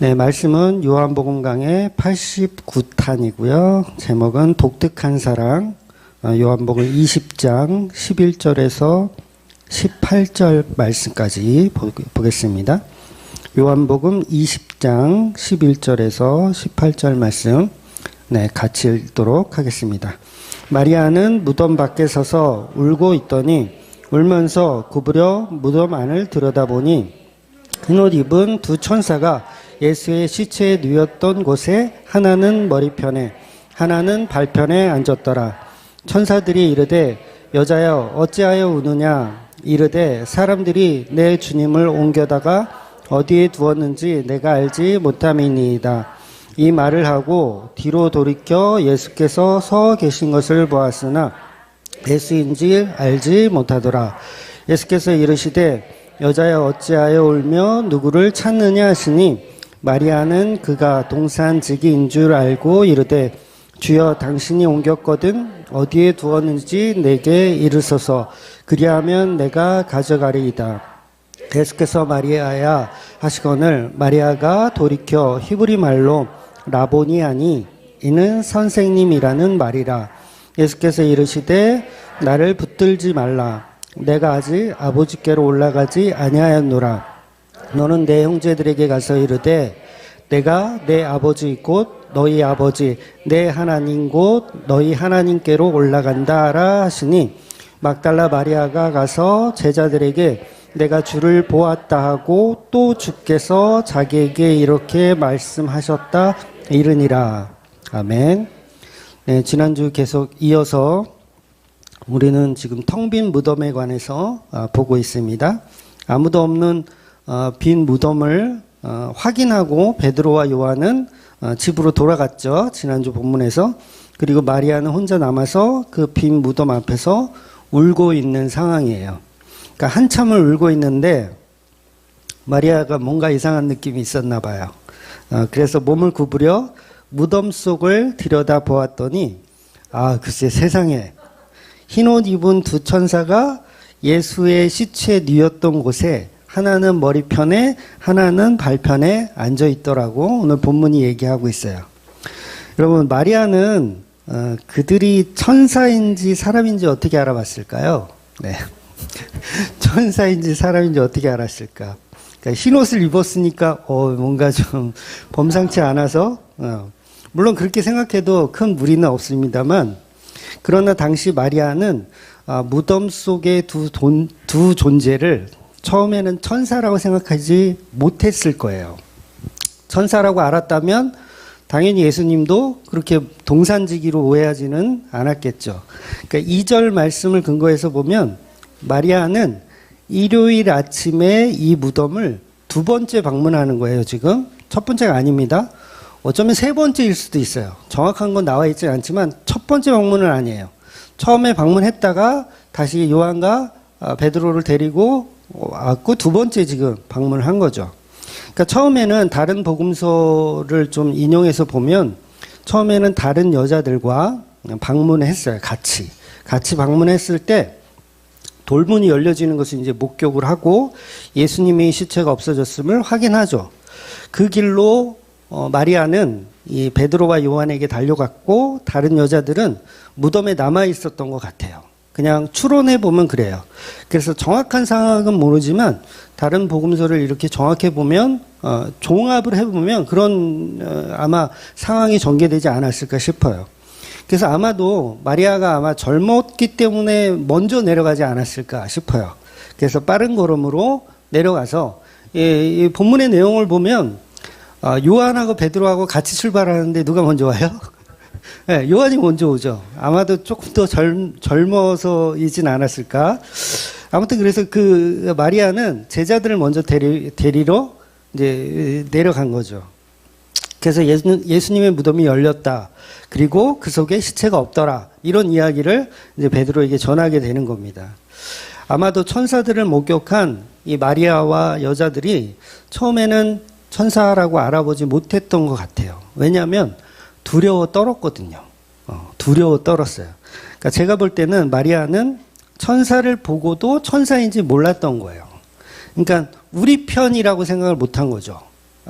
네, 말씀은 요한복음 강의 89탄이고요. 제목은 독특한 사랑, 요한복음 20장 11절에서 18절 말씀까지 보겠습니다. 요한복음 20장 11절에서 18절 말씀, 네, 같이 읽도록 하겠습니다. 마리아는 무덤 밖에 서서 울고 있더니 울면서 구부려 무덤 안을 들여다보니 흰옷 입은 두 천사가 예수의 시체에 누웠던 곳에 하나는 머리편에 하나는 발편에 앉았더라. 천사들이 이르되 여자여 어찌하여 우느냐. 이르되 사람들이 내 주님을 옮겨다가 어디에 두었는지 내가 알지 못함이니이다. 이 말을 하고 뒤로 돌이켜 예수께서 서 계신 것을 보았으나 예수인지 알지 못하더라. 예수께서 이르시되 여자여 어찌하여 울며 누구를 찾느냐 하시니 마리아는 그가 동산지기인 줄 알고 이르되 주여 당신이 옮겼거든 어디에 두었는지 내게 이르소서. 그리하면 내가 가져가리이다. 예수께서 마리아야 하시거늘 마리아가 돌이켜 히브리 말로 라보니 하니 이는 선생님이라는 말이라. 예수께서 이르시되 나를 붙들지 말라. 내가 아직 아버지께로 올라가지 아니하였노라. 너는 내 형제들에게 가서 이르되 내가 내 아버지 곧 너희 아버지 내 하나님 곧 너희 하나님께로 올라간다라 하시니 막달라 마리아가 가서 제자들에게 내가 주를 보았다 하고 또 주께서 자기에게 이렇게 말씀하셨다 이르니라. 아멘. 네, 지난주 계속 이어서 우리는 지금 텅 빈 무덤에 관해서 보고 있습니다. 아무도 없는 빈 무덤을 확인하고 베드로와 요한은 집으로 돌아갔죠. 지난주 본문에서. 그리고 마리아는 혼자 남아서 그 빈 무덤 앞에서 울고 있는 상황이에요. 그러니까 한참을 울고 있는데 마리아가 뭔가 이상한 느낌이 있었나 봐요. 그래서 몸을 구부려 무덤 속을 들여다보았더니 글쎄 세상에 흰옷 입은 두 천사가 예수의 시체에 누웠던 곳에 하나는 머리편에 하나는 발편에 앉아 있더라고. 오늘 본문이 얘기하고 있어요. 여러분 마리아는 그들이 천사인지 사람인지 어떻게 알아봤을까요? 네. 천사인지 사람인지 어떻게 알았을까? 그러니까 흰옷을 입었으니까 뭔가 좀 범상치 않아서 물론 그렇게 생각해도 큰 무리는 없습니다만 그러나 당시 마리아는 무덤 속의 두 존재를 처음에는 천사라고 생각하지 못했을 거예요. 천사라고 알았다면 당연히 예수님도 그렇게 동산지기로 오해하지는 않았겠죠. 그러니까 2절 말씀을 근거해서 보면 마리아는 일요일 아침에 이 무덤을 두 번째 방문하는 거예요. 지금 첫 번째가 아닙니다. 어쩌면 세 번째일 수도 있어요. 정확한 건 나와 있지 않지만 첫 번째 방문은 아니에요. 처음에 방문했다가 다시 요한과 베드로를 데리고 왔고 두 번째 지금 방문을 한 거죠. 그러니까 처음에는 다른 복음서를 좀 인용해서 보면 처음에는 다른 여자들과 방문을 했어요. 같이 방문했을 때 돌문이 열려지는 것을 이제 목격을 하고 예수님의 시체가 없어졌음을 확인하죠. 그 길로 마리아는 이 베드로와 요한에게 달려갔고 다른 여자들은 무덤에 남아 있었던 것 같아요. 그냥 추론해 보면 그래요. 그래서 정확한 상황은 모르지만 다른 복음서를 이렇게 정확해 보면 종합을 해 보면 그런 아마 상황이 전개되지 않았을까 싶어요. 그래서 아마도 마리아가 아마 젊었기 때문에 먼저 내려가지 않았을까 싶어요. 그래서 빠른 걸음으로 내려가서 이 본문의 내용을 보면 요한하고 베드로하고 같이 출발하는데 누가 먼저 와요? 네, 요한이 먼저 오죠. 아마도 조금 더 젊어서이진 않았을까. 아무튼 그래서 그 마리아는 제자들을 먼저 데리러 이제 내려간 거죠. 그래서 예수님의 무덤이 열렸다. 그리고 그 속에 시체가 없더라. 이런 이야기를 이제 베드로에게 전하게 되는 겁니다. 아마도 천사들을 목격한 이 마리아와 여자들이 처음에는 천사라고 알아보지 못했던 것 같아요. 왜냐하면 두려워 떨었거든요. 두려워 떨었어요. 그러니까 제가 볼 때는 마리아는 천사를 보고도 천사인지 몰랐던 거예요. 그러니까 우리 편이라고 생각을 못한 거죠.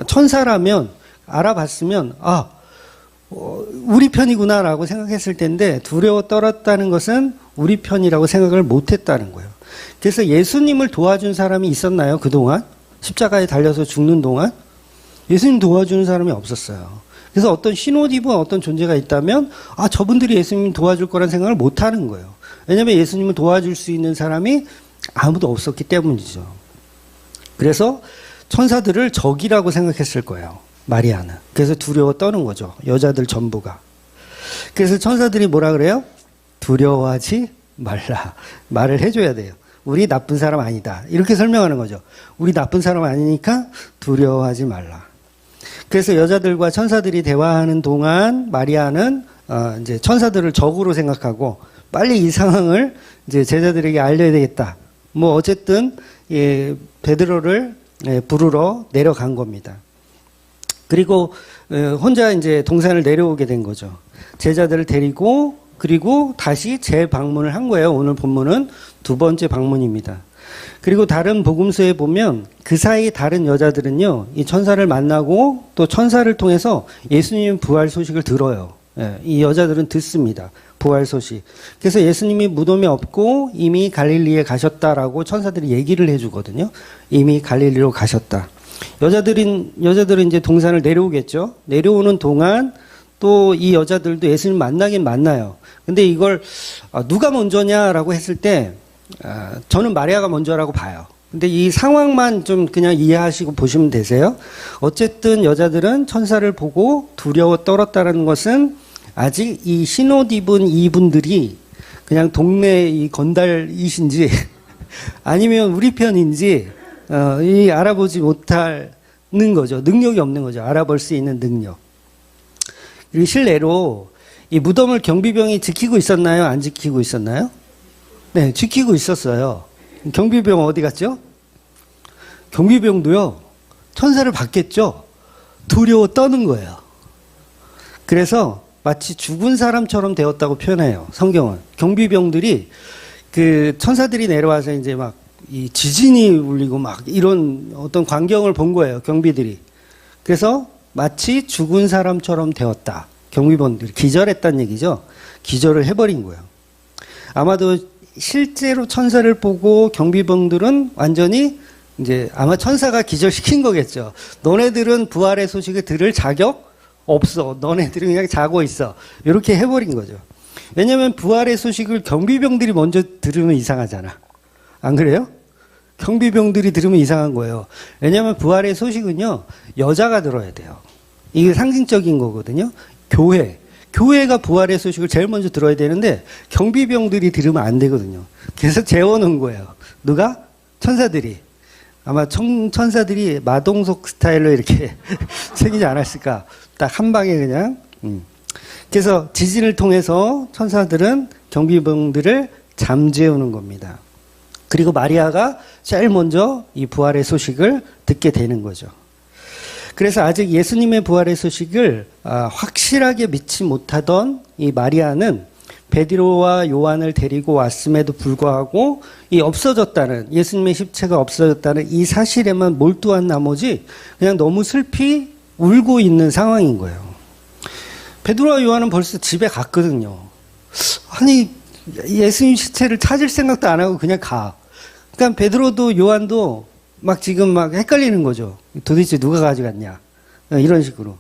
천사라면 알아봤으면 우리 편이구나라고 생각했을 텐데 두려워 떨었다는 것은 우리 편이라고 생각을 못했다는 거예요. 그래서 예수님을 도와준 사람이 있었나요? 그동안? 십자가에 달려서 죽는 동안? 예수님 도와주는 사람이 없었어요. 그래서 어떤 신호디브 어떤 존재가 있다면 저분들이 예수님 도와줄 거란 생각을 못하는 거예요. 왜냐하면 예수님을 도와줄 수 있는 사람이 아무도 없었기 때문이죠. 그래서 천사들을 적이라고 생각했을 거예요. 마리아는. 그래서 두려워 떠는 거죠. 여자들 전부가. 그래서 천사들이 뭐라 그래요? 두려워하지 말라. 말을 해줘야 돼요. 우리 나쁜 사람 아니다. 이렇게 설명하는 거죠. 우리 나쁜 사람 아니니까 두려워하지 말라. 그래서 여자들과 천사들이 대화하는 동안 마리아는 이제 천사들을 적으로 생각하고 빨리 이 상황을 이제 제자들에게 알려야 되겠다. 뭐 어쨌든 베드로를 부르러 내려간 겁니다. 그리고 혼자 이제 동산을 내려오게 된 거죠. 제자들을 데리고 그리고 다시 재방문을 한 거예요. 오늘 본문은 두 번째 방문입니다. 그리고 다른 복음서에 보면 그 사이 다른 여자들은요, 이 천사를 만나고 또 천사를 통해서 예수님 부활 소식을 들어요. 이 여자들은 듣습니다. 부활 소식. 그래서 예수님이 무덤에 없고 이미 갈릴리에 가셨다라고 천사들이 얘기를 해주거든요. 이미 갈릴리로 가셨다. 여자들은 이제 동산을 내려오겠죠. 내려오는 동안 또 이 여자들도 예수님 만나긴 만나요. 근데 이걸 누가 먼저냐라고 했을 때 저는 마리아가 먼저라고 봐요. 근데 이 상황만 좀 그냥 이해하시고 보시면 되세요. 어쨌든 여자들은 천사를 보고 두려워 떨었다는 것은 아직 이 신옷 입은 이분들이 그냥 동네 이 건달이신지 아니면 우리 편인지 이 알아보지 못하는 거죠. 능력이 없는 거죠. 알아볼 수 있는 능력. 그리고 실례로 이 무덤을 경비병이 지키고 있었나요? 안 지키고 있었나요? 네, 지키고 있었어요. 경비병 어디 갔죠? 경비병도요, 천사를 봤겠죠? 두려워 떠는 거예요. 그래서 마치 죽은 사람처럼 되었다고 표현해요. 성경은. 경비병들이 그 천사들이 내려와서 이제 막 이 지진이 울리고 막 이런 어떤 광경을 본 거예요. 경비들이. 그래서 마치 죽은 사람처럼 되었다. 경비병들이 기절했다는 얘기죠. 기절을 해버린 거예요. 아마도 실제로 천사를 보고 경비병들은 완전히 이제 아마 천사가 기절시킨 거겠죠. 너네들은 부활의 소식을 들을 자격 없어. 너네들은 그냥 자고 있어. 이렇게 해버린 거죠. 왜냐하면 부활의 소식을 경비병들이 먼저 들으면 이상하잖아. 안 그래요? 경비병들이 들으면 이상한 거예요. 왜냐하면 부활의 소식은요, 여자가 들어야 돼요. 이게 상징적인 거거든요. 교회가 부활의 소식을 제일 먼저 들어야 되는데 경비병들이 들으면 안 되거든요. 그래서 재워놓은 거예요. 누가? 천사들이. 아마 천사들이 마동석 스타일로 이렇게 생기지 않았을까. 딱 한 방에 그냥. 그래서 지진을 통해서 천사들은 경비병들을 잠재우는 겁니다. 그리고 마리아가 제일 먼저 이 부활의 소식을 듣게 되는 거죠. 그래서 아직 예수님의 부활의 소식을 확실하게 믿지 못하던 이 마리아는 베드로와 요한을 데리고 왔음에도 불구하고 이 없어졌다는, 예수님의 십체가 없어졌다는 이 사실에만 몰두한 나머지 그냥 너무 슬피 울고 있는 상황인 거예요. 베드로와 요한은 벌써 집에 갔거든요. 아니, 예수님 시체를 찾을 생각도 안 하고 그냥 가. 그러니까 베드로도 요한도 막 지금 막 헷갈리는 거죠. 도대체 누가 가져갔냐. 이런 식으로.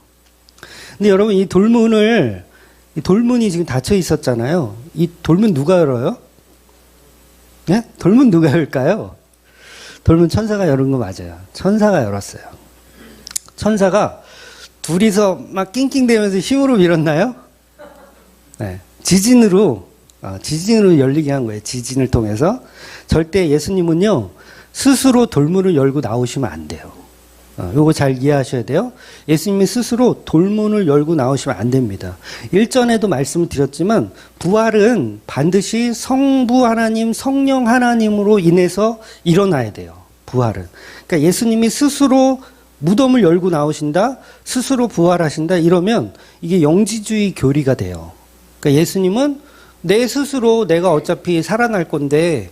근데 여러분, 이 돌문이 지금 닫혀 있었잖아요. 이 돌문 누가 열어요? 네? 돌문 누가 열까요? 돌문 천사가 열은 거 맞아요. 천사가 열었어요. 천사가 둘이서 막 낑낑대면서 힘으로 밀었나요? 네. 지진으로 열리게 한 거예요. 지진을 통해서. 절대 예수님은요, 스스로 돌문을 열고 나오시면 안 돼요. 요거 잘 이해하셔야 돼요. 예수님이 스스로 돌문을 열고 나오시면 안 됩니다. 일전에도 말씀을 드렸지만 부활은 반드시 성부 하나님, 성령 하나님으로 인해서 일어나야 돼요. 부활은. 그러니까 예수님이 스스로 무덤을 열고 나오신다, 스스로 부활하신다, 이러면 이게 영지주의 교리가 돼요. 그러니까 예수님은 내 스스로 내가 어차피 살아날 건데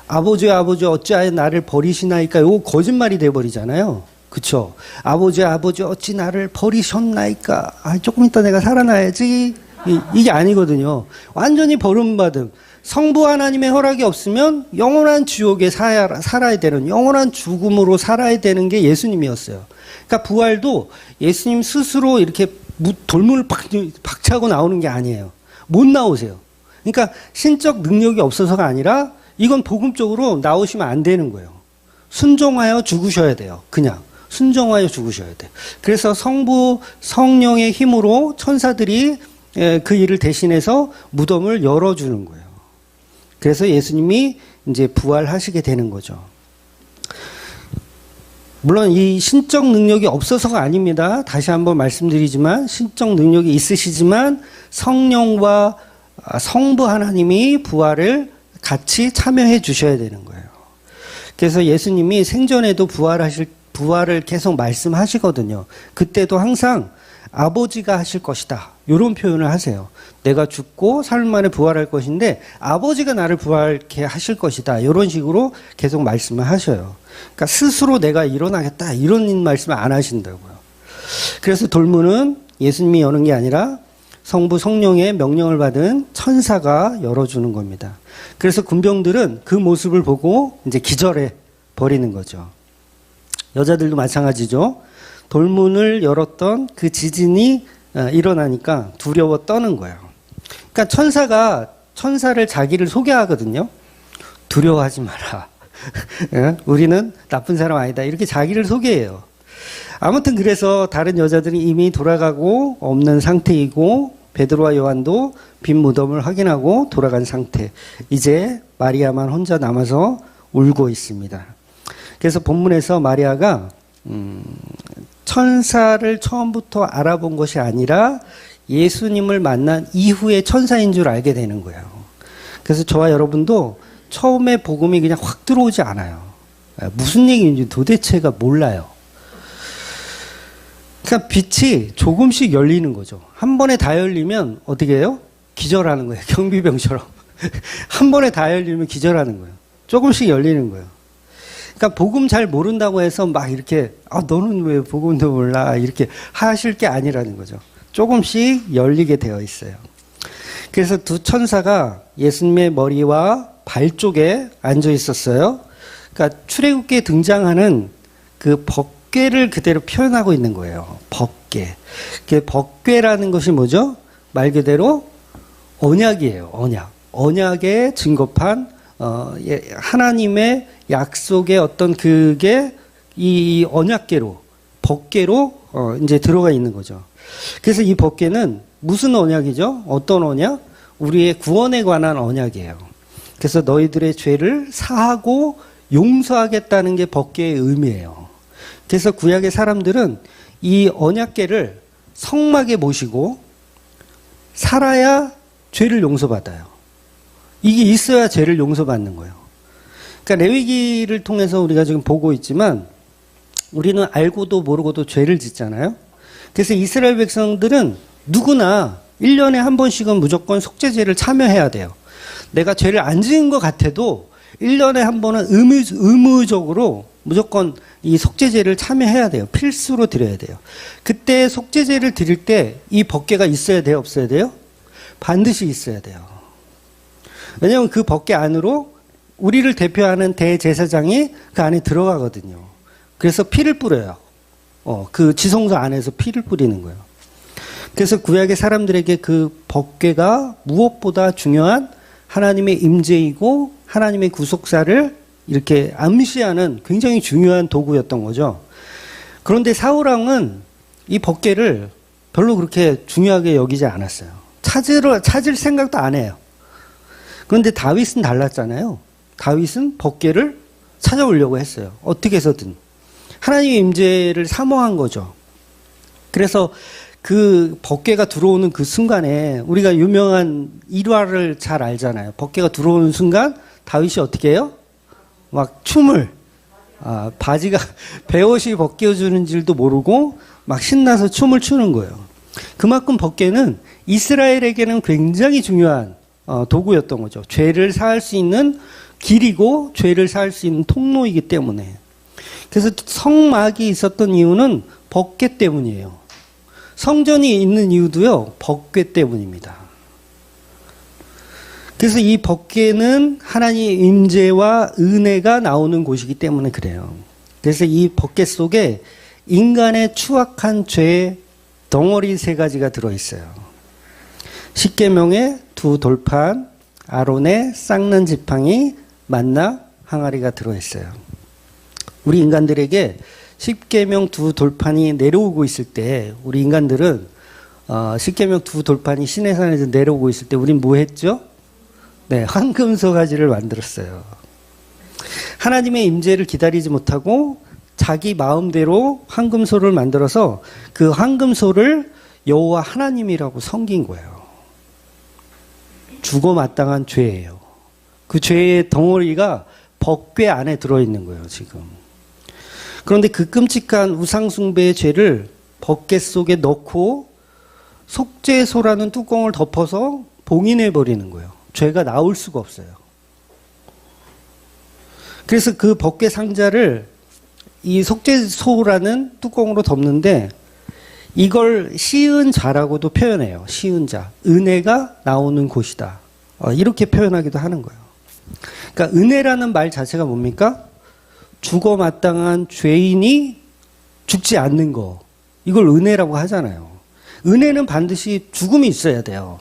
아버지 어찌하여 나를 버리시나이까, 이거 거짓말이 돼버리잖아요. 그쵸? 아버지, 아버지, 어찌 나를 버리셨나이까? 아, 조금 이따 내가 살아나야지. 이게 아니거든요. 완전히 버림받음. 성부 하나님의 허락이 없으면 영원한 지옥에 살아야 되는, 영원한 죽음으로 살아야 되는 게 예수님이었어요. 그러니까 부활도 예수님 스스로 이렇게 돌문을 박차고 나오는 게 아니에요. 못 나오세요. 그러니까 신적 능력이 없어서가 아니라 이건 복음적으로 나오시면 안 되는 거예요. 순종하여 죽으셔야 돼요. 그냥 순종하여 죽으셔야 돼요. 그래서 성부 성령의 힘으로 천사들이 그 일을 대신해서 무덤을 열어주는 거예요. 그래서 예수님이 이제 부활하시게 되는 거죠. 물론 이 신적 능력이 없어서가 아닙니다. 다시 한번 말씀드리지만 신적 능력이 있으시지만 성령과 성부 하나님이 부활을 같이 참여해 주셔야 되는 거예요. 그래서 예수님이 생전에도 부활을 계속 말씀하시거든요. 그때도 항상 아버지가 하실 것이다. 이런 표현을 하세요. 내가 죽고 3일 만에 부활할 것인데 아버지가 나를 부활케 하실 것이다. 이런 식으로 계속 말씀을 하셔요. 그러니까 스스로 내가 일어나겠다. 이런 말씀을 안 하신다고요. 그래서 돌문은 예수님이 여는 게 아니라 성부 성령의 명령을 받은 천사가 열어주는 겁니다. 그래서 군병들은 그 모습을 보고 이제 기절해 버리는 거죠. 여자들도 마찬가지죠. 돌문을 열었던 그 지진이 일어나니까 두려워 떠는 거예요. 그러니까 천사를 자기를 소개하거든요. 두려워하지 마라. 우리는 나쁜 사람 아니다. 이렇게 자기를 소개해요. 아무튼 그래서 다른 여자들이 이미 돌아가고 없는 상태이고 베드로와 요한도 빈 무덤을 확인하고 돌아간 상태. 이제 마리아만 혼자 남아서 울고 있습니다. 그래서 본문에서 마리아가 천사를 처음부터 알아본 것이 아니라 예수님을 만난 이후에 천사인 줄 알게 되는 거예요. 그래서 저와 여러분도 처음에 복음이 그냥 확 들어오지 않아요. 무슨 얘기인지 도대체가 몰라요. 그러니까 빛이 조금씩 열리는 거죠. 한 번에 다 열리면 어떻게 해요? 기절하는 거예요. 경비병처럼. 한 번에 다 열리면 기절하는 거예요. 조금씩 열리는 거예요. 그러니까 복음 잘 모른다고 해서 막 이렇게 너는 왜 복음도 몰라 이렇게 하실 게 아니라는 거죠. 조금씩 열리게 되어 있어요. 그래서 두 천사가 예수님의 머리와 발 쪽에 앉아 있었어요. 그러니까 출애굽기에 등장하는 그 법궤를 그대로 표현하고 있는 거예요. 법궤. 법궤라는 것이 뭐죠? 말 그대로 언약이에요. 언약. 언약에 증거판 하나님의 약속의 어떤 그게 이 언약궤로 법궤로 이제 들어가 있는 거죠. 그래서 이 법궤는 무슨 언약이죠? 어떤 언약? 우리의 구원에 관한 언약이에요. 그래서 너희들의 죄를 사하고 용서하겠다는 게 법궤의 의미예요. 그래서 구약의 사람들은 이 언약궤를 성막에 모시고 살아야 죄를 용서받아요. 이게 있어야 죄를 용서받는 거예요. 그러니까 레위기를 통해서 우리가 지금 보고 있지만 우리는 알고도 모르고도 죄를 짓잖아요. 그래서 이스라엘 백성들은 누구나 1년에 한 번씩은 무조건 속죄제를 참여해야 돼요. 내가 죄를 안 지은 것 같아도 1년에 한 번은 의무적으로 무조건 이 속죄제를 참여해야 돼요. 필수로 드려야 돼요. 그때 속죄제를 드릴 때 이 법궤가 있어야 돼요? 없어야 돼요? 반드시 있어야 돼요. 왜냐하면 그 법궤 안으로 우리를 대표하는 대제사장이 그 안에 들어가거든요. 그래서 피를 뿌려요. 그 지성소 안에서 피를 뿌리는 거예요. 그래서 구약의 사람들에게 그 법궤가 무엇보다 중요한 하나님의 임재이고 하나님의 구속사를 이렇게 암시하는 굉장히 중요한 도구였던 거죠. 그런데 사울왕은 이 법궤를 별로 그렇게 중요하게 여기지 않았어요. 찾을 생각도 안 해요. 그런데 다윗은 달랐잖아요. 다윗은 법궤를 찾아오려고 했어요. 어떻게 해서든. 하나님의 임재를 사모한 거죠. 그래서 그 법궤가 들어오는 그 순간에 우리가 유명한 일화를 잘 알잖아요. 법궤가 들어오는 순간 다윗이 어떻게 해요? 막 춤을 바지가 베옷이 벗겨주는 줄도 모르고 막 신나서 춤을 추는 거예요. 그만큼 법궤는 이스라엘에게는 굉장히 중요한 도구였던 거죠. 죄를 사할 수 있는 길이고 죄를 사할 수 있는 통로이기 때문에. 그래서 성막이 있었던 이유는 법궤 때문이에요. 성전이 있는 이유도요, 법궤 때문입니다. 그래서 이 법궤는 하나님의 임재와 은혜가 나오는 곳이기 때문에 그래요. 그래서 이 법궤 속에 인간의 추악한 죄의 덩어리 3가지가 들어있어요. 십계명의 2 돌판, 아론의 쌍난 지팡이, 만나 항아리가 들어있어요. 우리 인간들에게 십계명 2 돌판이 내려오고 있을 때, 우리 인간들은 십계명 2 돌판이 시내산에서 내려오고 있을 때 우린 뭐 했죠? 네, 황금소가지를 만들었어요. 하나님의 임재를 기다리지 못하고 자기 마음대로 황금소를 만들어서 그 황금소를 여호와 하나님이라고 섬긴 거예요. 죽어 마땅한 죄예요. 그 죄의 덩어리가 법궤 안에 들어있는 거예요, 지금. 그런데 그 끔찍한 우상숭배의 죄를 법궤 속에 넣고 속죄소라는 뚜껑을 덮어서 봉인해버리는 거예요. 죄가 나올 수가 없어요. 그래서 그 법궤 상자를 이 속죄소라는 뚜껑으로 덮는데 이걸 시은 자라고도 표현해요. 시은 자. 은혜가 나오는 곳이다. 이렇게 표현하기도 하는 거예요. 그러니까 은혜라는 말 자체가 뭡니까? 죽어 마땅한 죄인이 죽지 않는 거. 이걸 은혜라고 하잖아요. 은혜는 반드시 죽음이 있어야 돼요.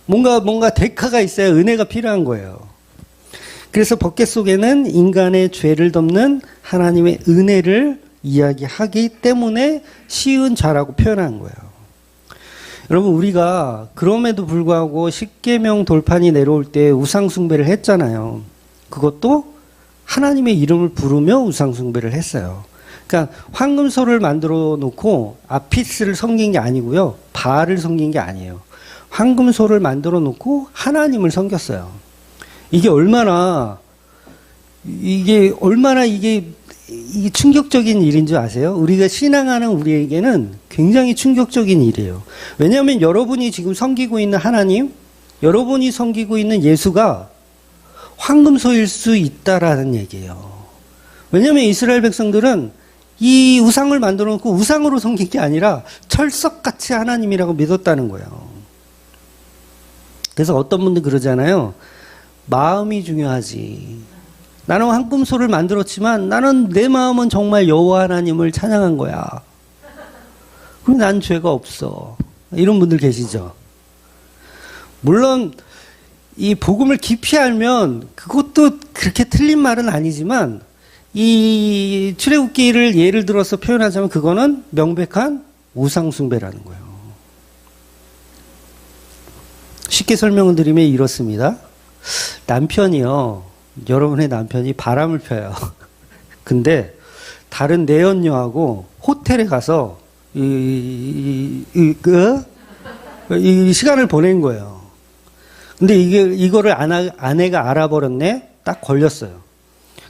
뭔가 대가가 있어야 은혜가 필요한 거예요. 그래서 법궤 속에는 인간의 죄를 덮는 하나님의 은혜를 이야기하기 때문에 시은 자라고 표현한 거예요. 여러분, 우리가 그럼에도 불구하고 십계명 돌판이 내려올 때 우상숭배를 했잖아요. 그것도 하나님의 이름을 부르며 우상숭배를 했어요. 그러니까 황금소를 만들어 놓고 아피스를 섬긴 게 아니고요, 바알을 섬긴 게 아니에요. 황금소를 만들어 놓고 하나님을 섬겼어요. 이게 얼마나 이게 충격적인 일인 줄 아세요? 우리가 신앙하는 우리에게는 굉장히 충격적인 일이에요. 왜냐하면 여러분이 지금 섬기고 있는 하나님, 여러분이 섬기고 있는 예수가 황금소일 수 있다라는 얘기예요. 왜냐하면 이스라엘 백성들은 이 우상을 만들어 놓고 우상으로 섬긴 게 아니라 철석같이 하나님이라고 믿었다는 거예요. 그래서 어떤 분들 그러잖아요. 마음이 중요하지. 나는 황금소를 만들었지만 나는 내 마음은 정말 여호와 하나님을 찬양한 거야. 그럼 난 죄가 없어. 이런 분들 계시죠. 물론 이 복음을 깊이 알면 그것도 그렇게 틀린 말은 아니지만 이 출애굽기를 예를 들어서 표현하자면 그거는 명백한 우상숭배라는 거예요. 쉽게 설명을 드리면 이렇습니다. 남편이요, 여러분의 남편이 바람을 펴요. 근데 다른 내연녀하고 호텔에 가서 이 시간을 보낸 거예요. 근데 이거를 아내가 알아버렸네? 딱 걸렸어요.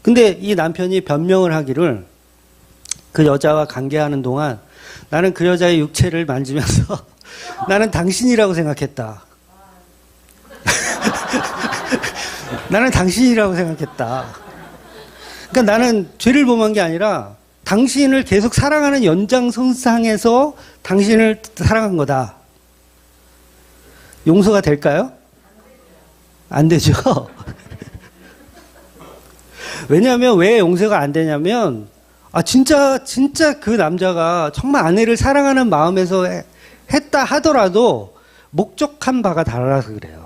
근데 이 남편이 변명을 하기를 그 여자와 관계하는 동안 나는 그 여자의 육체를 만지면서 나는 당신이라고 생각했다. 나는 당신이라고 생각했다. 그러니까 나는 죄를 범한 게 아니라 당신을 계속 사랑하는 연장선상에서 당신을 사랑한 거다. 용서가 될까요? 안 되죠. 왜냐하면 왜 용서가 안 되냐면 진짜 그 남자가 정말 아내를 사랑하는 마음에서 했다 하더라도 목적한 바가 달라서 그래요.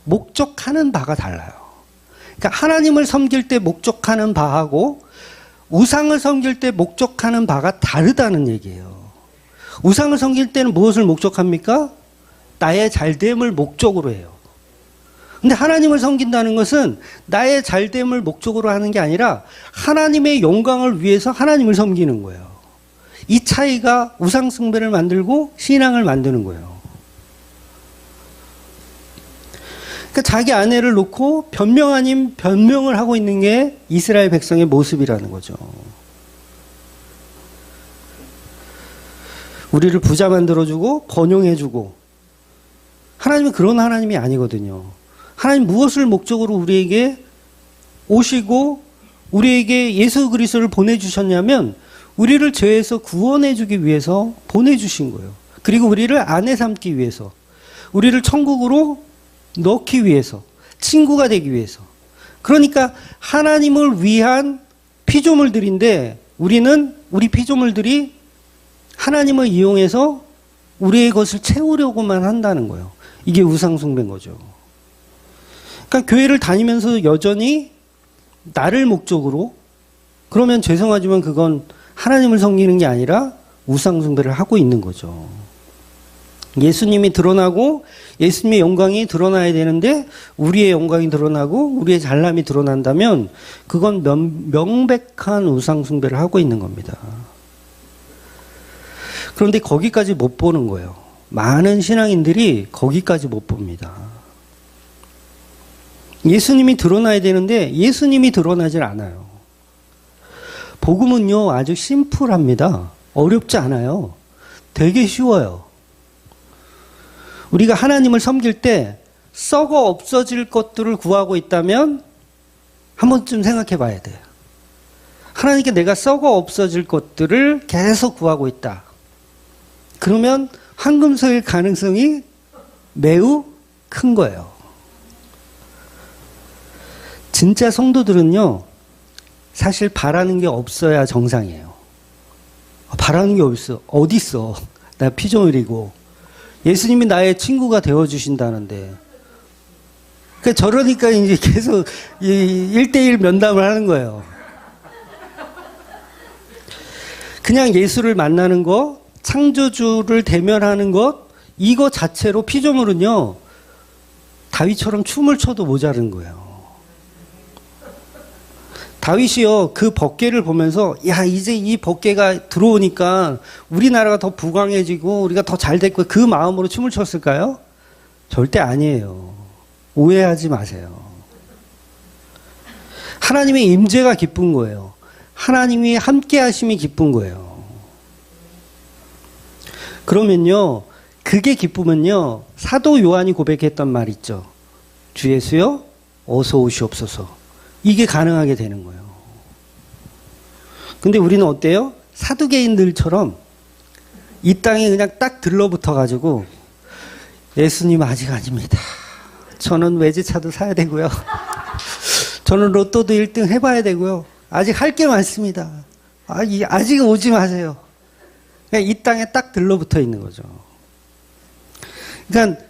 목적하는 바가 달라요. 그러니까 하나님을 섬길 때 목적하는 바하고 우상을 섬길 때 목적하는 바가 다르다는 얘기예요. 우상을 섬길 때는 무엇을 목적합니까? 나의 잘됨을 목적으로 해요. 근데 하나님을 섬긴다는 것은 나의 잘됨을 목적으로 하는 게 아니라 하나님의 영광을 위해서 하나님을 섬기는 거예요. 이 차이가 우상숭배를 만들고 신앙을 만드는 거예요. 그러니까 자기 아내를 놓고 변명 아닌 변명을 하고 있는 게 이스라엘 백성의 모습이라는 거죠. 우리를 부자 만들어주고 번영해주고, 하나님은 그런 하나님이 아니거든요. 하나님 무엇을 목적으로 우리에게 오시고 우리에게 예수 그리스도를 보내주셨냐면 우리를 죄에서 구원해주기 위해서 보내주신 거예요. 그리고 우리를 아내 삼기 위해서, 우리를 천국으로 넣기 위해서, 친구가 되기 위해서. 그러니까 하나님을 위한 피조물들인데 우리 피조물들이 하나님을 이용해서 우리의 것을 채우려고만 한다는 거예요. 이게 우상숭배인 거죠. 그러니까 교회를 다니면서 여전히 나를 목적으로, 그러면 죄송하지만 그건 하나님을 섬기는 게 아니라 우상숭배를 하고 있는 거죠. 예수님이 드러나고 예수님의 영광이 드러나야 되는데 우리의 영광이 드러나고 우리의 잘남이 드러난다면 그건 명백한 우상숭배를 하고 있는 겁니다. 그런데 거기까지 못 보는 거예요. 많은 신앙인들이 거기까지 못 봅니다. 예수님이 드러나야 되는데 예수님이 드러나질 않아요. 복음은요, 아주 심플합니다. 어렵지 않아요. 되게 쉬워요. 우리가 하나님을 섬길 때 썩어 없어질 것들을 구하고 있다면 한 번쯤 생각해 봐야 돼요. 하나님께 내가 썩어 없어질 것들을 계속 구하고 있다. 그러면 황금소일 가능성이 매우 큰 거예요. 진짜 성도들은요, 사실 바라는 게 없어야 정상이에요. 바라는 게 어디 있어? 나 피조물이고 예수님이 나의 친구가 되어주신다는데. 저러니까 이제 계속 1대1 면담을 하는 거예요. 그냥 예수를 만나는 것, 창조주를 대면하는 것, 이거 자체로 피조물은요, 다윗처럼 춤을 춰도 모자른 거예요. 다윗이요, 그 법궤를 보면서, 야, 이제 이 법궤가 들어오니까 우리나라가 더 부강해지고 우리가 더 잘 됐고, 그 마음으로 춤을 췄을까요? 절대 아니에요. 오해하지 마세요. 하나님의 임재가 기쁜 거예요. 하나님이 함께 하심이 기쁜 거예요. 그러면요, 그게 기쁘면요, 사도 요한이 고백했던 말 있죠. 주 예수여, 어서 오시옵소서. 이게 가능하게 되는 거예요. 근데 우리는 어때요? 사두개인들처럼 이 땅에 그냥 딱 들러붙어 가지고 예수님 아직 아닙니다. 저는 외제차도 사야 되고요. 저는 로또도 1등 해봐야 되고요. 아직 할 게 많습니다. 아직 오지 마세요. 그냥 이 땅에 딱 들러붙어 있는 거죠. 그러니까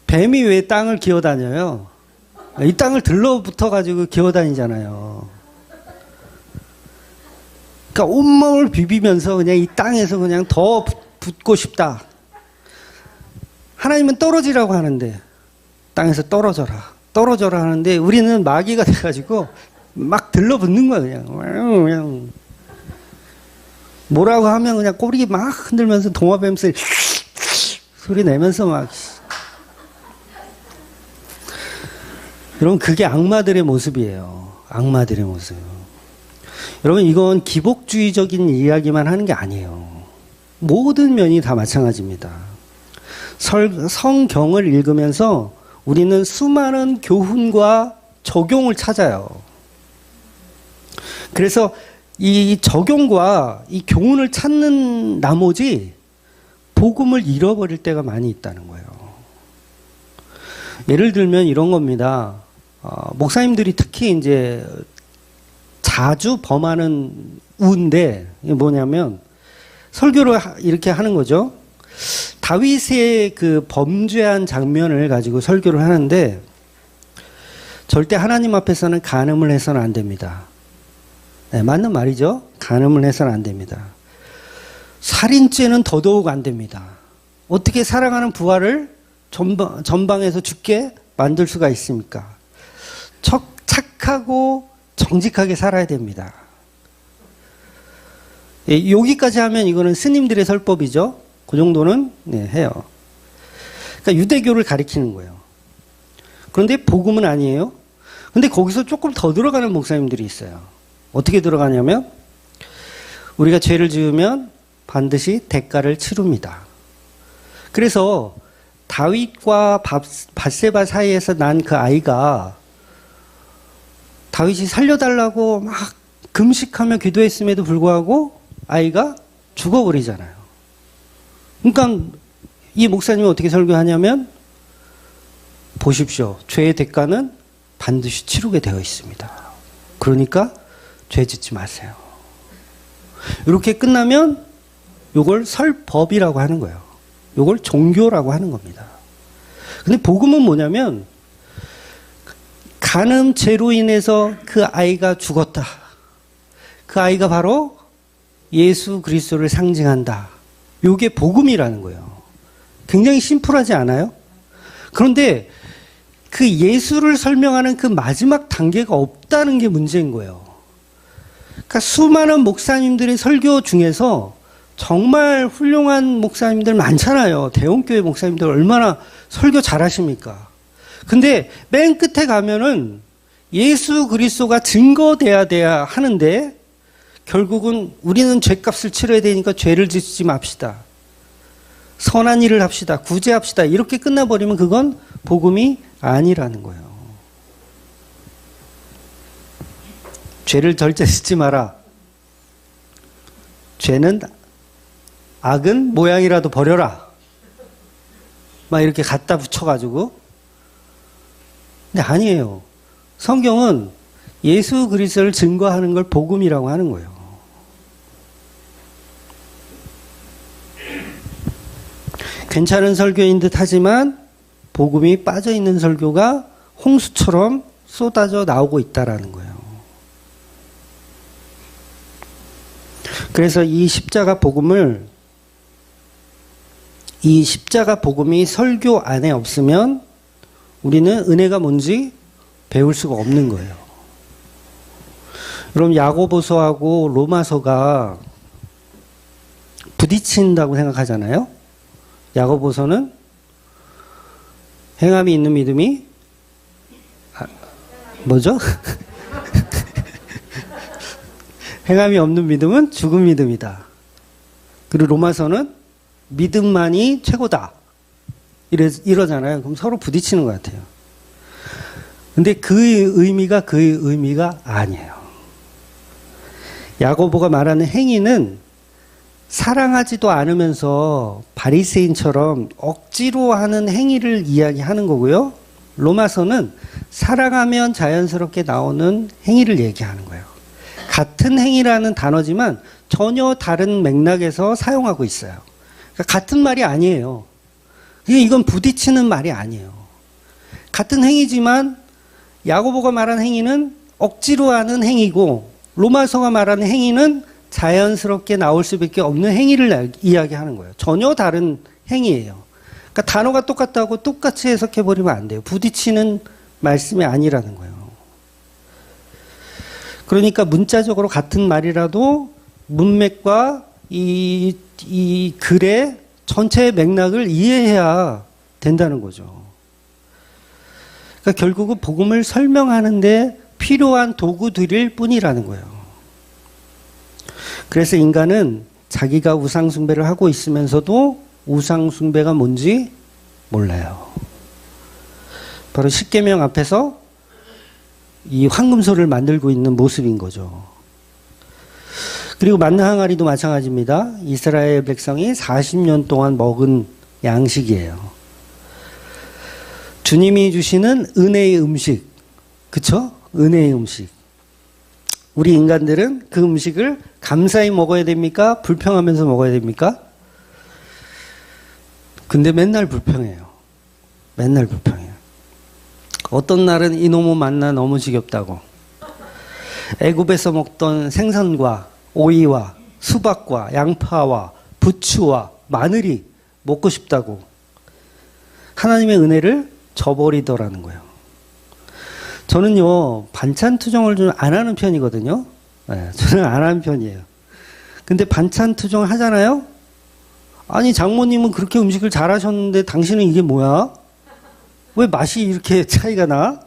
뱀이 왜 땅을 기어다녀요? 이 땅을 들러붙어가지고 기어다니잖아요. 그러니까 온몸을 비비면서 그냥 이 땅에서 그냥 더 붙고 싶다. 하나님은 떨어지라고 하는데, 땅에서 떨어져라 하는데, 우리는 마귀가 돼가지고 막 들러붙는 거야, 그냥. 뭐라고 하면 그냥 꼬리 막 흔들면서 동화뱀 소리 내면서 막. 여러분, 그게 악마들의 모습이에요. 악마들의 모습. 여러분, 이건 기복주의적인 이야기만 하는 게 아니에요. 모든 면이 다 마찬가지입니다. 성경을 읽으면서 우리는 수많은 교훈과 적용을 찾아요. 그래서 이 적용과 이 교훈을 찾는 나머지 복음을 잃어버릴 때가 많이 있다는 거예요. 예를 들면 이런 겁니다. 목사님들이 특히 이제 자주 범하는 우인데, 뭐냐면 설교를 이렇게 하는 거죠. 다윗의 그 범죄한 장면을 가지고 설교를 하는데, 절대 하나님 앞에서는 간음을 해서는 안 됩니다. 네, 맞는 말이죠. 간음을 해서는 안 됩니다. 살인죄는 더더욱 안 됩니다. 어떻게 사랑하는 부하를 전방에서 죽게 만들 수가 있습니까? 착하고 정직하게 살아야 됩니다. 예, 여기까지 하면 이거는 스님들의 설법이죠. 그 정도는 해요. 그러니까 유대교를 가리키는 거예요. 그런데 복음은 아니에요. 근데 거기서 조금 더 들어가는 목사님들이 있어요. 어떻게 들어가냐면, 우리가 죄를 지으면 반드시 대가를 치릅니다. 그래서 다윗과 밧세바 사이에서 난 그 아이가 다윗이 살려달라고 막 금식하며 기도했음에도 불구하고 아이가 죽어버리잖아요. 그러니까 이 목사님이 어떻게 설교하냐면, 보십시오. 죄의 대가는 반드시 치르게 되어 있습니다. 그러니까 죄 짓지 마세요. 이렇게 끝나면 이걸 설법이라고 하는 거예요. 이걸 종교라고 하는 겁니다. 근데 복음은 뭐냐면, 간음죄로 인해서 그 아이가 죽었다. 그 아이가 바로 예수 그리스도를 상징한다. 이게 복음이라는 거예요. 굉장히 심플하지 않아요? 그런데 그 예수를 설명하는 그 마지막 단계가 없다는 게 문제인 거예요. 그러니까 수많은 목사님들의 설교 중에서 정말 훌륭한 목사님들 많잖아요. 대형교회 목사님들 얼마나 설교 잘하십니까? 근데 맨 끝에 가면은 예수 그리스도가 증거돼야 하는데, 결국은 우리는 죄값을 치러야 되니까 죄를 짓지 맙시다. 선한 일을 합시다. 구제합시다. 이렇게 끝나버리면 그건 복음이 아니라는 거예요. 죄를 절대 짓지 마라. 죄는 악은 모양이라도 버려라. 막 이렇게 갖다 붙여가지고. 근데 아니에요. 성경은 예수 그리스도를 증거하는 걸 복음이라고 하는 거예요. 괜찮은 설교인 듯 하지만 복음이 빠져있는 설교가 홍수처럼 쏟아져 나오고 있다라는 거예요. 그래서 이 십자가 복음이 설교 안에 없으면 우리는 은혜가 뭔지 배울 수가 없는 거예요. 여러분, 야고보서하고 로마서가 부딪힌다고 생각하잖아요. 야고보서는 행함이 있는 믿음이 뭐죠? 행함이 없는 믿음은 죽은 믿음이다. 그리고 로마서는 믿음만이 최고다. 이러잖아요. 그럼 서로 부딪히는 것 같아요. 근데 그의 의미가 아니에요. 야고보가 말하는 행위는 사랑하지도 않으면서 바리새인처럼 억지로 하는 행위를 이야기하는 거고요. 로마서는 사랑하면 자연스럽게 나오는 행위를 얘기하는 거예요. 같은 행위라는 단어지만 전혀 다른 맥락에서 사용하고 있어요. 그러니까 같은 말이 아니에요. 이건 부딪히는 말이 아니에요. 같은 행위지만 야고보가 말하는 행위는 억지로 하는 행위고, 로마서가 말하는 행위는 자연스럽게 나올 수밖에 없는 행위를 이야기하는 거예요. 전혀 다른 행위예요. 그러니까 단어가 똑같다고 똑같이 해석해버리면 안 돼요. 부딪히는 말씀이 아니라는 거예요. 그러니까 문자적으로 같은 말이라도 문맥과 이 글의 전체 맥락을 이해해야 된다는 거죠. 그러니까 결국은 복음을 설명하는데 필요한 도구들일 뿐이라는 거예요. 그래서 인간은 자기가 우상숭배를 하고 있으면서도 우상숭배가 뭔지 몰라요. 바로 십계명 앞에서 이 황금소를 만들고 있는 모습인 거죠. 그리고 만나 항아리도 마찬가지입니다. 이스라엘 백성이 40년 동안 먹은 양식이에요. 주님이 주시는 은혜의 음식, 그쵸? 은혜의 음식. 우리 인간들은 그 음식을 감사히 먹어야 됩니까? 불평하면서 먹어야 됩니까? 근데 맨날 불평해요. 맨날 불평해요. 어떤 날은 이놈의 만나 너무 지겹다고. 애굽에서 먹던 생선과 오이와 수박과 양파와 부추와 마늘이 먹고 싶다고 하나님의 은혜를 저버리더라는 거예요. 저는요, 반찬 투정을 좀 안 하는 편이거든요. 네, 저는 안 하는 편이에요. 근데 반찬 투정 하잖아요? 아니, 장모님은 그렇게 음식을 잘하셨는데 당신은 이게 뭐야? 왜 맛이 이렇게 차이가 나?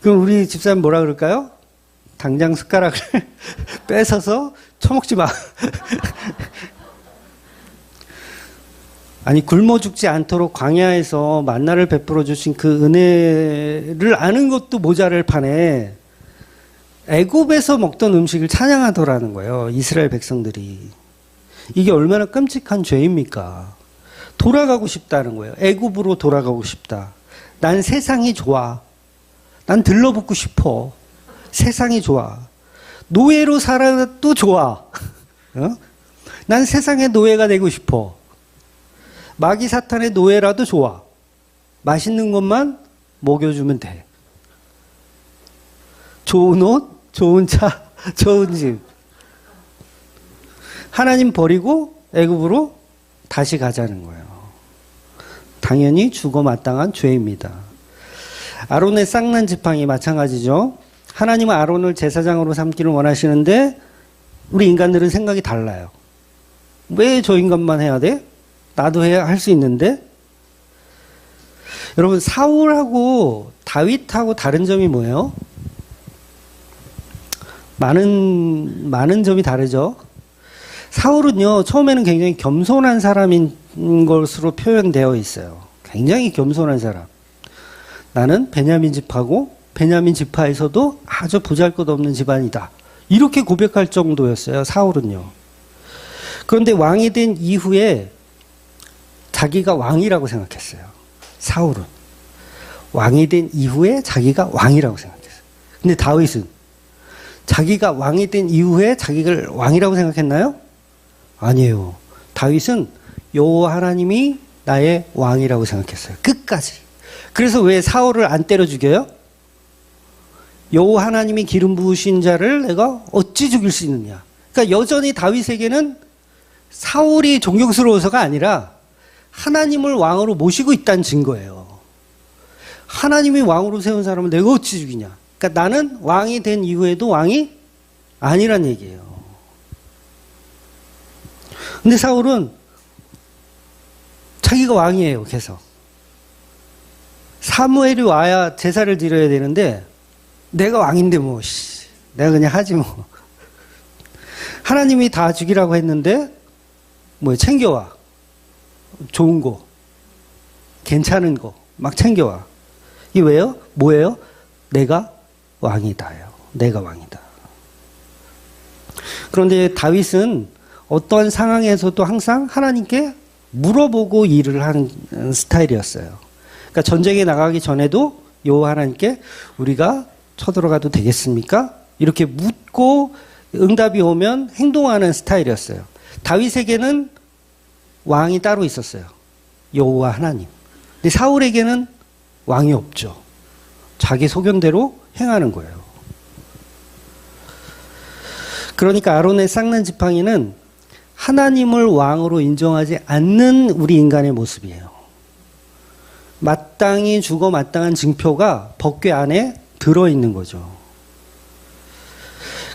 그럼 우리 집사람 뭐라 그럴까요? 당장 숟가락을 뺏어서 처먹지 마. 아니, 굶어 죽지 않도록 광야에서 만나를 베풀어 주신 그 은혜를 아는 것도 모자랄 판에 애굽에서 먹던 음식을 찬양하더라는 거예요. 이스라엘 백성들이. 이게 얼마나 끔찍한 죄입니까? 돌아가고 싶다는 거예요. 애굽으로 돌아가고 싶다. 난 세상이 좋아. 난 들러붙고 싶어. 세상이 좋아. 노예로 살아도 좋아. 어? 난 세상의 노예가 되고 싶어. 마귀 사탄의 노예라도 좋아. 맛있는 것만 먹여주면 돼. 좋은 옷, 좋은 차, 좋은 집. 하나님 버리고 애굽으로 다시 가자는 거예요. 당연히 죽어 마땅한 죄입니다. 아론의 쌍난 지팡이 마찬가지죠. 하나님은 아론을 제사장으로 삼기를 원하시는데 우리 인간들은 생각이 달라요. 왜 저 인간만 해야 돼? 나도 해야 할 수 있는데. 여러분, 사울하고 다윗하고 다른 점이 뭐예요? 많은 점이 다르죠. 사울은요, 처음에는 굉장히 겸손한 사람인 것으로 표현되어 있어요. 굉장히 겸손한 사람. 나는 베냐민 지파고 베냐민 지파에서도 아주 보잘것없는 집안이다. 이렇게 고백할 정도였어요, 사울은요. 그런데 왕이 된 이후에 자기가 왕이라고 생각했어요. 사울은. 왕이 된 이후에 자기가 왕이라고 생각했어요. 근데 다윗은 자기가 왕이 된 이후에 자기를 왕이라고 생각했나요? 아니에요. 다윗은 여호와 하나님이 나의 왕이라고 생각했어요. 끝까지. 그래서 왜 사울을 안 때려 죽여요? 여호와 하나님이 기름 부으신 자를 내가 어찌 죽일 수 있느냐. 그러니까 여전히 다윗에게는 사울이 존경스러워서가 아니라 하나님을 왕으로 모시고 있다는 증거예요. 하나님이 왕으로 세운 사람을 내가 어찌 죽이냐. 그러니까 나는 왕이 된 이후에도 왕이 아니란 얘기예요. 근데 사울은 자기가 왕이에요, 계속. 사무엘이 와야 제사를 드려야 되는데 내가 왕인데 뭐 내가 그냥 하지 뭐. 하나님이 다 죽이라고 했는데 뭐 챙겨와. 좋은 거, 괜찮은 거 막 챙겨와. 이게 왜요? 뭐예요? 내가 왕이다요. 내가 왕이다. 그런데 다윗은 어떠한 상황에서도 항상 하나님께 물어보고 일을 하는 스타일이었어요. 그러니까 전쟁에 나가기 전에도 여호와 하나님께 우리가 쳐들어가도 되겠습니까? 이렇게 묻고 응답이 오면 행동하는 스타일이었어요. 다윗에게는 왕이 따로 있었어요. 여호와 하나님. 근데 사울에게는 왕이 없죠. 자기 소견대로 행하는 거예요. 그러니까 아론의 쌍난 지팡이는 하나님을 왕으로 인정하지 않는 우리 인간의 모습이에요. 마땅히 죽어 마땅한 징표가 법궤 안에 들어있는 거죠.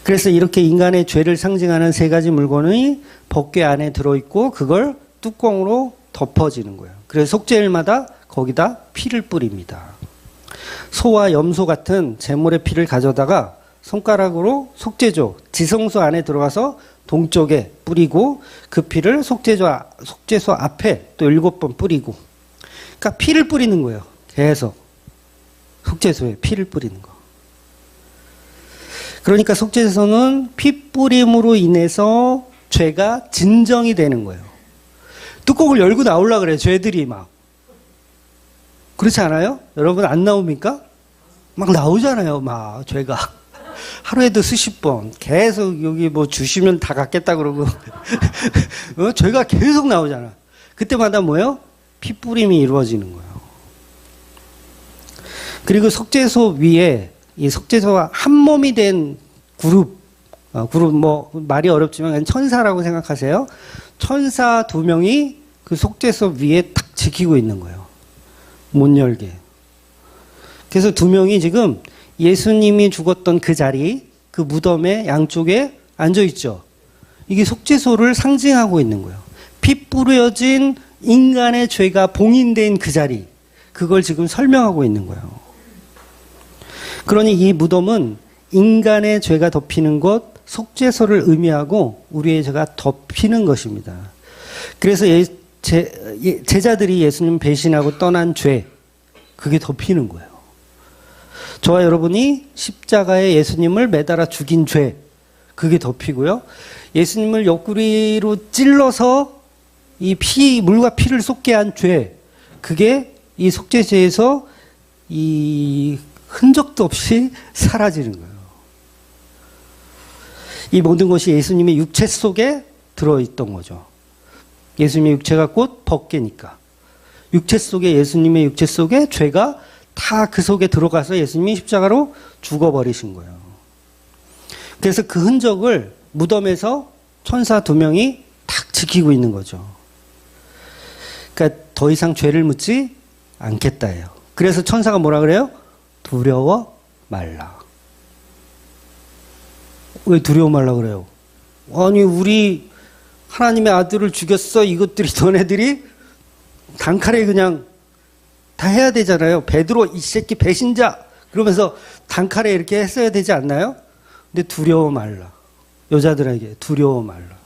그래서 이렇게 인간의 죄를 상징하는 세 가지 물건이 법궤 안에 들어있고 그걸 뚜껑으로 덮어지는 거예요. 그래서 속죄일마다 거기다 피를 뿌립니다. 소와 염소 같은 제물의 피를 가져다가 손가락으로 속죄조, 지성소 안에 들어가서 동쪽에 뿌리고 그 피를 속죄소 앞에 또 7번 뿌리고. 그러니까 피를 뿌리는 거예요. 계속. 속죄소에 피를 뿌리는 거. 그러니까 속죄소는 피 뿌림으로 인해서 죄가 진정이 되는 거예요. 뚜껑을 열고 나오려고 그래요. 죄들이 막. 그렇지 않아요? 여러분 안 나옵니까? 막 나오잖아요. 막 죄가. 하루에도 수십 번 계속 여기 뭐 주시면 다 갖겠다 그러고 죄가 계속 나오잖아. 그때마다 뭐예요? 피 뿌림이 이루어지는 거예요. 그리고 속죄소 위에 이 속죄소와 한 몸이 된 그룹 뭐 말이 어렵지만 천사라고 생각하세요. 천사 2명이 그 속죄소 위에 탁 지키고 있는 거예요. 못 열게. 그래서 2명이 지금 예수님이 죽었던 그 자리, 그 무덤의 양쪽에 앉아 있죠. 이게 속죄소를 상징하고 있는 거예요. 피 뿌려진 인간의 죄가 봉인된 그 자리, 그걸 지금 설명하고 있는 거예요. 그러니 이 무덤은 인간의 죄가 덮이는 곳, 속죄소를 의미하고 우리의 죄가 덮이는 것입니다. 그래서 제자들이 예수님 배신하고 떠난 죄, 그게 덮이는 거예요. 저와 여러분이 십자가에 예수님을 매달아 죽인 죄, 그게 덮이고요. 예수님을 옆구리로 찔러서 이 물과 피를 쏟게 한 죄, 그게 이 속죄죄에서 이 흔적도 없이 사라지는 거예요. 이 모든 것이 예수님의 육체 속에 들어있던 거죠. 예수님의 육체가 곧 법궤니까. 육체 속에, 예수님의 육체 속에 죄가 다 그 속에 들어가서 예수님이 십자가로 죽어버리신 거예요. 그래서 그 흔적을 무덤에서 천사 2명이 탁 지키고 있는 거죠. 그러니까 더 이상 죄를 묻지 않겠다예요. 그래서 천사가 뭐라 그래요? 두려워 말라. 왜 두려워 말라 그래요? 아니, 우리 하나님의 아들을 죽였어. 이것들이, 너네들이 단칼에 그냥 다 해야 되잖아요. 베드로 이 새끼 배신자 그러면서 단칼에 이렇게 했어야 되지 않나요? 근데 두려워 말라. 여자들에게 두려워 말라.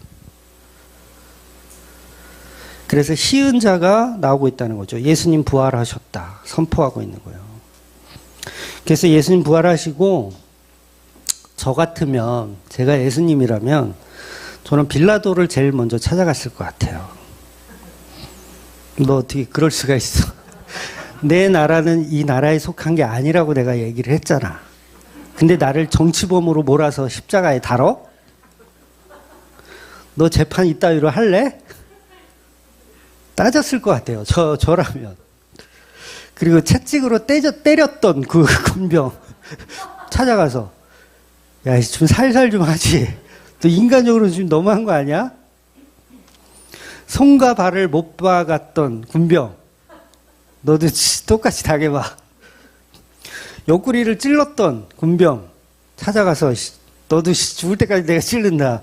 그래서 희은 자가 나오고 있다는 거죠. 예수님 부활하셨다 선포하고 있는 거예요. 그래서 예수님 부활하시고, 저 같으면, 제가 예수님이라면 저는 빌라도를 제일 먼저 찾아갔을 것 같아요. 너 어떻게 그럴 수가 있어? 내 나라는 이 나라에 속한 게 아니라고 내가 얘기를 했잖아. 근데 나를 정치범으로 몰아서 십자가에 달어? 너 재판 이따위로 할래? 따졌을 것 같아요. 저라면. 그리고 채찍으로 때렸던 그 군병 찾아가서, 야, 좀 살살 좀 하지. 또 인간적으로 좀 너무한 거 아니야? 손과 발을 못 박았던 군병, 너도 똑같이 당해봐. 옆구리를 찔렀던 군병 찾아가서, 너도 죽을 때까지 내가 찔른다.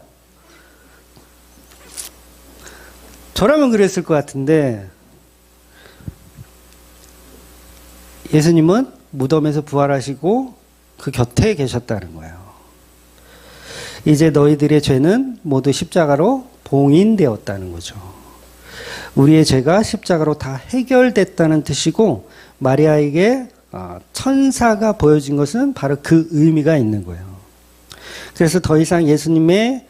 저라면 그랬을 것 같은데, 예수님은 무덤에서 부활하시고 그 곁에 계셨다는 거예요. 이제 너희들의 죄는 모두 십자가로 봉인되었다는 거죠. 우리의 죄가 십자가로 다 해결됐다는 뜻이고, 마리아에게 천사가 보여진 것은 바로 그 의미가 있는 거예요. 그래서 더 이상 예수님의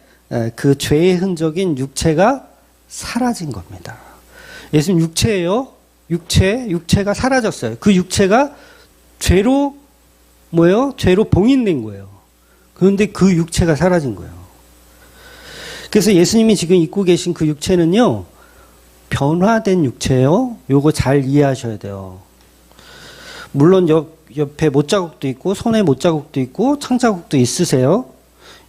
그 죄의 흔적인 육체가 사라진 겁니다. 예수님 육체예요. 육체가 사라졌어요. 그 육체가 죄로 뭐예요? 죄로 봉인된 거예요. 그런데 그 육체가 사라진 거예요. 그래서 예수님이 지금 입고 계신 그 육체는요, 변화된 육체예요. 요거 잘 이해하셔야 돼요. 물론 옆에 못자국도 있고 손에 못자국도 있고 창자국도 있으세요.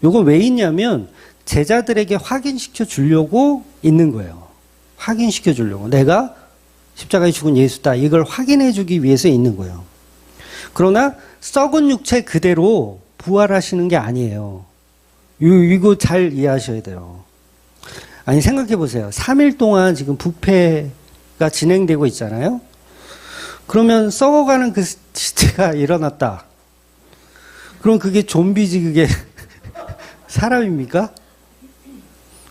요건 왜 있냐면 제자들에게 확인시켜 주려고 있는 거예요. 확인시켜 주려고. 내가 십자가에 죽은 예수다. 이걸 확인해 주기 위해서 있는 거예요. 그러나 썩은 육체 그대로 부활하시는 게 아니에요. 이거 잘 이해하셔야 돼요. 아니, 생각해 보세요. 3일 동안 지금 부패가 진행되고 있잖아요. 그러면 썩어가는 그 시체가 일어났다. 그럼 그게 좀비지, 그게 사람입니까?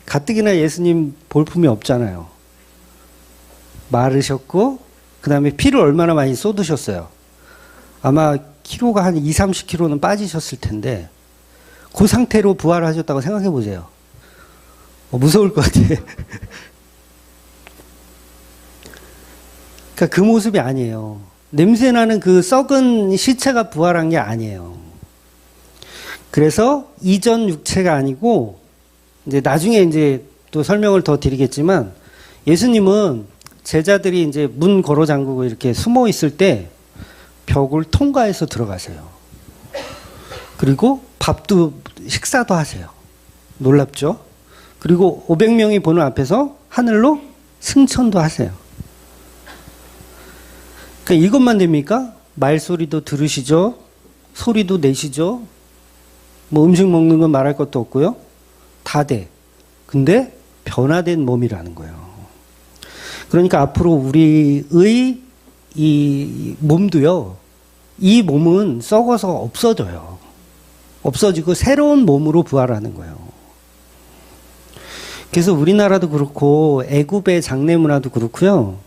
가뜩이나 예수님 볼품이 없잖아요. 마르셨고, 그 다음에 피를 얼마나 많이 쏟으셨어요. 아마 키로가 한 2, 30kg는 빠지셨을 텐데, 그 상태로 부활하셨다고 생각해 보세요. 무서울 것 같아. 그러니까 그 모습이 아니에요. 냄새나는 그 썩은 시체가 부활한 게 아니에요. 그래서 이전 육체가 아니고, 이제 나중에 이제 또 설명을 더 드리겠지만, 예수님은 제자들이 이제 문 걸어 잠그고 이렇게 숨어 있을 때 벽을 통과해서 들어가세요. 그리고 식사도 하세요. 놀랍죠? 그리고 500명이 보는 앞에서 하늘로 승천도 하세요. 그러니까 이것만 됩니까? 말소리도 들으시죠? 소리도 내시죠? 뭐 음식 먹는 건 말할 것도 없고요. 다 돼. 근데 변화된 몸이라는 거예요. 그러니까 앞으로 우리의 이 몸도요, 이 몸은 썩어서 없어져요. 없어지고 새로운 몸으로 부활하는 거예요. 그래서 우리나라도 그렇고 애굽의 장례 문화도 그렇고요.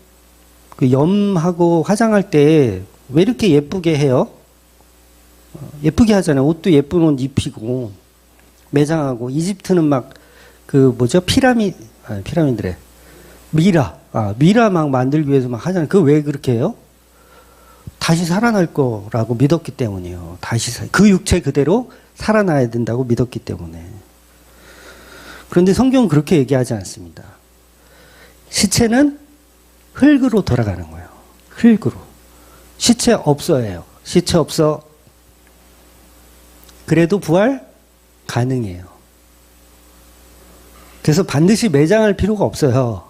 그 염하고 화장할 때 왜 이렇게 예쁘게 해요? 예쁘게 하잖아요. 옷도 예쁜 옷 입히고 매장하고. 이집트는 막 그 뭐죠? 피라미드래. 미라 막 만들기 위해서 막 하잖아요. 그거 왜 그렇게 해요? 다시 살아날 거라고 믿었기 때문이에요. 그 육체 그대로 살아나야 된다고 믿었기 때문에. 그런데 성경은 그렇게 얘기하지 않습니다. 시체는 흙으로 돌아가는 거예요. 흙으로. 시체 없어예요. 시체 없어. 그래도 부활 가능해요. 그래서 반드시 매장할 필요가 없어요.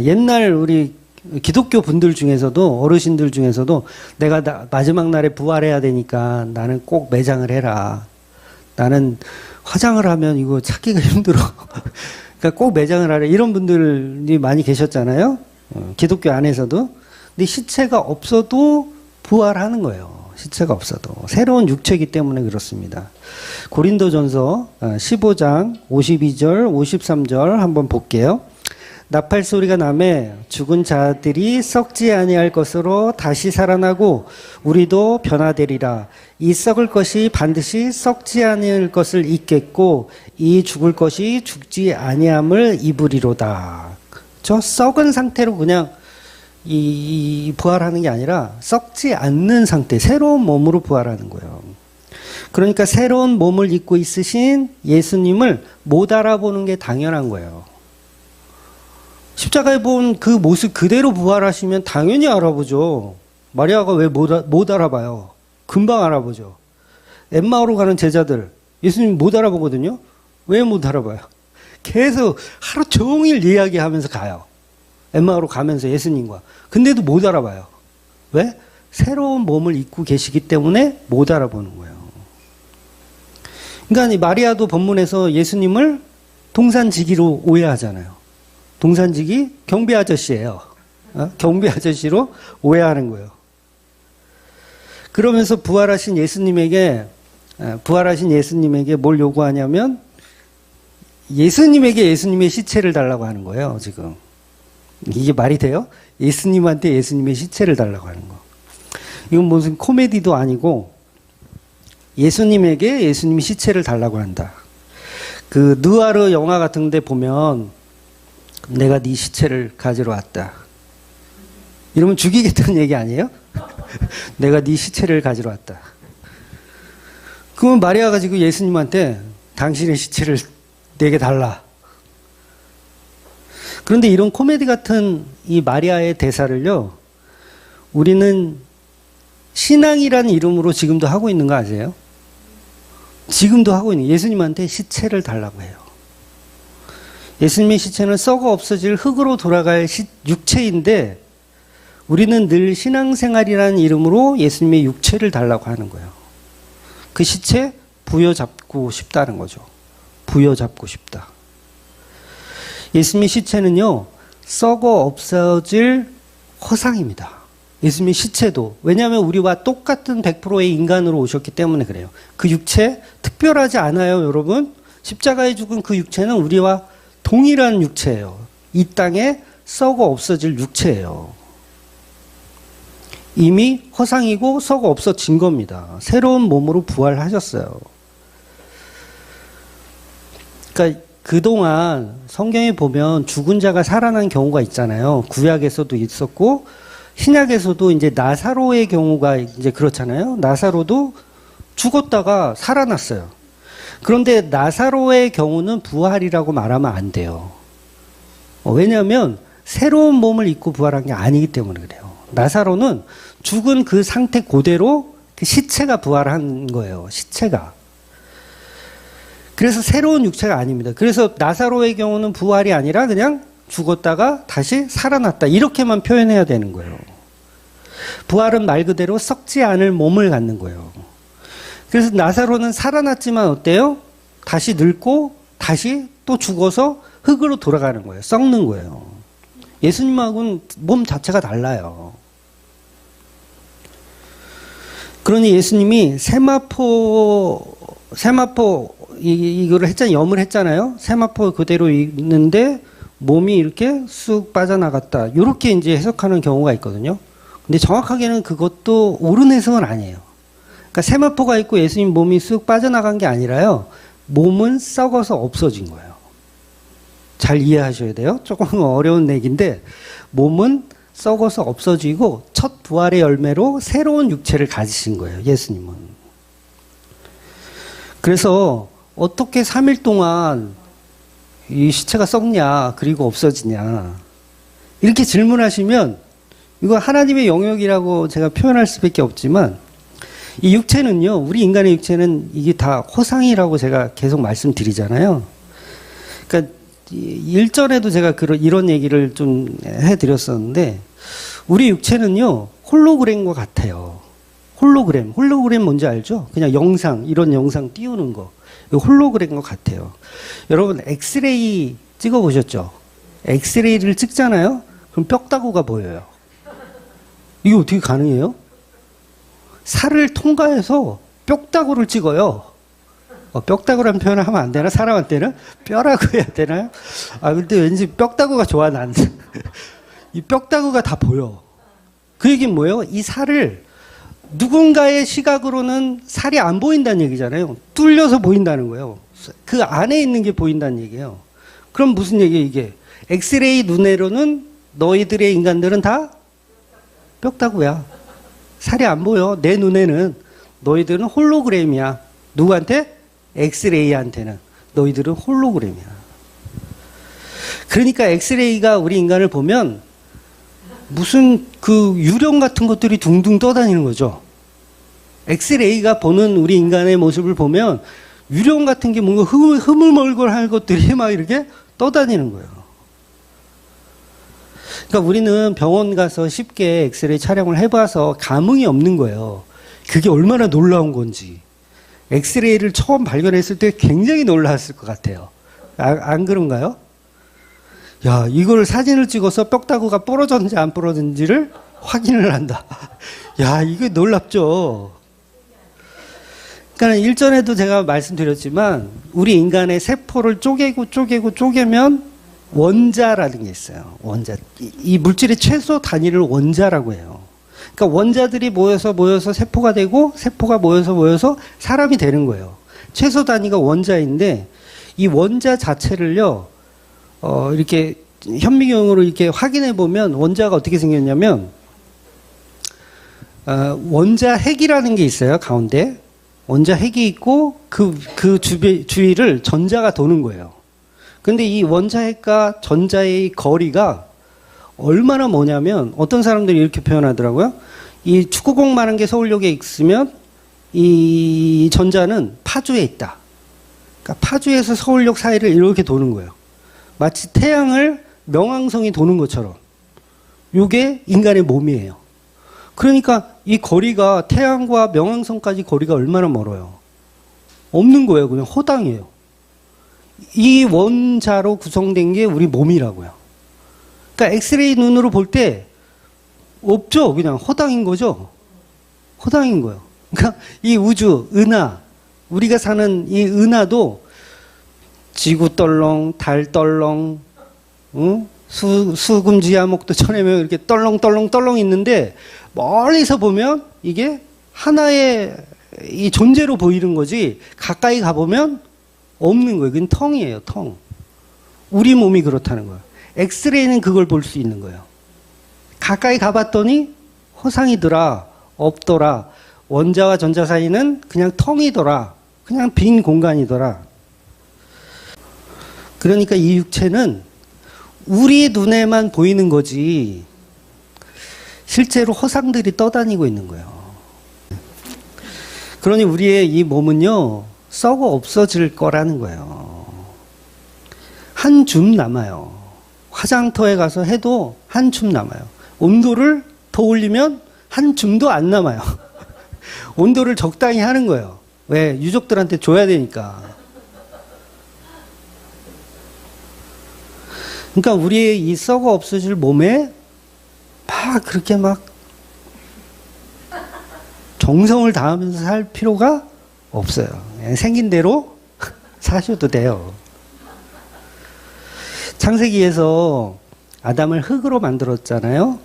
옛날 우리 기독교 분들 중에서도, 어르신들 중에서도 내가 마지막 날에 부활해야 되니까 나는 꼭 매장을 해라. 나는 화장을 하면 이거 찾기가 힘들어. 그러니까 꼭 매장을 하라. 이런 분들이 많이 계셨잖아요. 기독교 안에서도. 근데 시체가 없어도 부활하는 거예요. 시체가 없어도. 새로운 육체이기 때문에 그렇습니다. 고린도전서 15장 52절 53절 한번 볼게요. 나팔 소리가 나매 죽은 자들이 썩지 아니할 것으로 다시 살아나고 우리도 변화되리라. 이 썩을 것이 반드시 썩지 아니할 것을 입겠고 이 죽을 것이 죽지 아니함을 입으리로다. 저 썩은 상태로 그냥 이 부활하는 게 아니라 썩지 않는 상태, 새로운 몸으로 부활하는 거예요. 그러니까 새로운 몸을 입고 있으신 예수님을 못 알아보는 게 당연한 거예요. 십자가에 본 그 모습 그대로 부활하시면 당연히 알아보죠. 마리아가 왜 못 알아봐요? 금방 알아보죠. 엠마오로 가는 제자들, 예수님 못 알아보거든요? 왜 못 알아봐요? 계속 하루 종일 이야기하면서 가요. 엠마오로 가면서 예수님과. 근데도 못 알아봐요. 왜? 새로운 몸을 입고 계시기 때문에 못 알아보는 거예요. 그러니까 마리아도 본문에서 예수님을 동산지기로 오해하잖아요. 동산지기 경비 아저씨예요. 경비 아저씨로 오해하는 거예요. 그러면서 부활하신 예수님에게 뭘 요구하냐면 예수님에게 예수님의 시체를 달라고 하는 거예요. 지금 이게 말이 돼요? 예수님한테 예수님의 시체를 달라고 하는 거. 이건 무슨 코미디도 아니고 예수님에게 예수님의 시체를 달라고 한다. 그 느와르 영화 같은 데 보면 내가 네 시체를 가지러 왔다. 이러면 죽이겠다는 얘기 아니에요? 내가 네 시체를 가지러 왔다. 그러면 마리아가 지금 예수님한테 당신의 시체를 내게 달라. 그런데 이런 코미디 같은 이 마리아의 대사를요, 우리는 신앙이라는 이름으로 지금도 하고 있는 거 아세요? 지금도 하고 있는, 예수님한테 시체를 달라고 해요. 예수님의 시체는 썩어 없어질 흙으로 돌아갈 육체인데 우리는 늘 신앙생활이라는 이름으로 예수님의 육체를 달라고 하는 거예요. 그 시체 부여잡고 싶다는 거죠. 부여잡고 싶다. 예수님의 시체는요, 썩어 없어질 허상입니다. 예수님의 시체도. 왜냐하면 우리와 똑같은 100%의 인간으로 오셨기 때문에 그래요. 그 육체 특별하지 않아요, 여러분. 십자가에 죽은 그 육체는 우리와 동일한 육체예요. 이 땅에 썩어 없어질 육체예요. 이미 허상이고 썩어 없어진 겁니다. 새로운 몸으로 부활하셨어요. 그러니까 그동안 성경에 보면 죽은 자가 살아난 경우가 있잖아요. 구약에서도 있었고 신약에서도 이제 나사로의 경우가 이제 그렇잖아요. 나사로도 죽었다가 살아났어요. 그런데 나사로의 경우는 부활이라고 말하면 안 돼요. 왜냐하면 새로운 몸을 입고 부활한 게 아니기 때문에 그래요. 나사로는 죽은 그 상태 그대로 그 시체가 부활한 거예요. 시체가. 그래서 새로운 육체가 아닙니다. 그래서 나사로의 경우는 부활이 아니라 그냥 죽었다가 다시 살아났다. 이렇게만 표현해야 되는 거예요. 부활은 말 그대로 썩지 않을 몸을 갖는 거예요. 그래서 나사로는 살아났지만 어때요? 다시 늙고 다시 또 죽어서 흙으로 돌아가는 거예요. 썩는 거예요. 예수님하고는 몸 자체가 달라요. 그러니 예수님이 이거를 염을 했잖아요. 세마포 그대로 있는데 몸이 이렇게 쑥 빠져나갔다. 이렇게 이제 해석하는 경우가 있거든요. 근데 정확하게는 그것도 옳은 해석은 아니에요. 그러니까 세마포가 있고 예수님 몸이 쑥 빠져나간 게 아니라요. 몸은 썩어서 없어진 거예요. 잘 이해하셔야 돼요. 조금 어려운 얘기인데 몸은 썩어서 없어지고 첫 부활의 열매로 새로운 육체를 가지신 거예요. 예수님은. 그래서 어떻게 3일 동안 이 시체가 썩냐 그리고 없어지냐 이렇게 질문하시면 이거 하나님의 영역이라고 제가 표현할 수밖에 없지만 이 육체는요. 우리 인간의 육체는 이게 다 호상이라고 제가 계속 말씀드리잖아요. 그러니까 일전에도 제가 이런 얘기를 좀 해드렸었는데 우리 육체는요. 홀로그램과 같아요. 홀로그램 뭔지 알죠? 그냥 영상 이런 영상 띄우는 거 홀로그램과 같아요. 여러분 엑스레이 찍어보셨죠? 엑스레이를 찍잖아요. 그럼 뼈다구가 보여요. 이게 어떻게 가능해요? 살을 통과해서 뼈다구를 찍어요. 뼈다구라는 표현을 하면 안 되나? 사람한테는? 뼈라고 해야 되나요? 근데 왠지 뼈다구가 좋아, 난. 이 뼈다구가 다 보여. 그 얘기는 뭐예요? 이 살을 누군가의 시각으로는 살이 안 보인다는 얘기잖아요. 뚫려서 보인다는 거예요. 그 안에 있는 게 보인다는 얘기예요. 그럼 무슨 얘기예요, 이게? 엑스레이 눈으로는 너희들의 인간들은 다 뼈다구야. 살이 안 보여. 내 눈에는. 너희들은 홀로그램이야. 누구한테? 엑스레이한테는. 너희들은 홀로그램이야. 그러니까 엑스레이가 우리 인간을 보면 무슨 그 유령 같은 것들이 둥둥 떠다니는 거죠. 엑스레이가 보는 우리 인간의 모습을 보면 유령 같은 게 뭔가 흐물멀걸할 것들이 막 이렇게 떠다니는 거예요. 그러니까 우리는 병원 가서 쉽게 엑스레이 촬영을 해봐서 감흥이 없는 거예요. 그게 얼마나 놀라운 건지. 엑스레이를 처음 발견했을 때 굉장히 놀랐을 것 같아요. 안 그런가요? 야, 이걸 사진을 찍어서 뼈다구가 부러졌는지 안 부러졌는지를 확인을 한다. 야, 이게 놀랍죠. 그러니까 일전에도 제가 말씀드렸지만 우리 인간의 세포를 쪼개면 원자라는 게 있어요. 원자. 이 물질의 최소 단위를 원자라고 해요. 그러니까 원자들이 모여서 세포가 되고 세포가 모여서 사람이 되는 거예요. 최소 단위가 원자인데 이 원자 자체를요. 이렇게 현미경으로 이렇게 확인해 보면 원자가 어떻게 생겼냐면 원자 핵이라는 게 있어요. 가운데 원자 핵이 있고 그 주위를 전자가 도는 거예요. 근데 이 원자 핵과 전자의 거리가 얼마나 뭐냐면 어떤 사람들이 이렇게 표현하더라고요. 이 축구공만한 게 서울역에 있으면 이 전자는 파주에 있다. 그러니까 파주에서 서울역 사이를 이렇게 도는 거예요. 마치 태양을 명왕성이 도는 것처럼. 이게 인간의 몸이에요. 그러니까 이 거리가 태양과 명왕성까지 거리가 얼마나 멀어요. 없는 거예요. 그냥 허당이에요. 이 원자로 구성된 게 우리 몸이라고요. 그러니까 엑스레이 눈으로 볼 때 없죠. 그냥 허당인 거죠. 허당인 거예요. 그러니까 이 우주, 은하, 우리가 사는 이 은하도 지구 떨렁, 달 떨렁, 수금지하목도 쳐내면 이렇게 떨렁 있는데 멀리서 보면 이게 하나의 이 존재로 보이는 거지 가까이 가보면 없는 거예요. 그건 텅이에요, 텅. 우리 몸이 그렇다는 거예요. 엑스레이는 그걸 볼 수 있는 거예요. 가까이 가봤더니 허상이더라, 없더라. 원자와 전자 사이는 그냥 텅이더라. 그냥 빈 공간이더라. 그러니까 이 육체는 우리 눈에만 보이는 거지 실제로 허상들이 떠다니고 있는 거예요. 그러니 우리의 이 몸은요 썩어 없어질 거라는 거예요. 한 줌 남아요. 화장터에 가서 해도 한 줌 남아요. 온도를 더 올리면 한 줌도 안 남아요. 온도를 적당히 하는 거예요. 왜? 유족들한테 줘야 되니까. 그러니까 우리의 이 썩어 없어질 몸에 막 그렇게 막 정성을 다하면서 살 필요가 없어요. 그냥 생긴 대로 사셔도 돼요. 창세기에서 아담을 흙으로 만들었잖아요.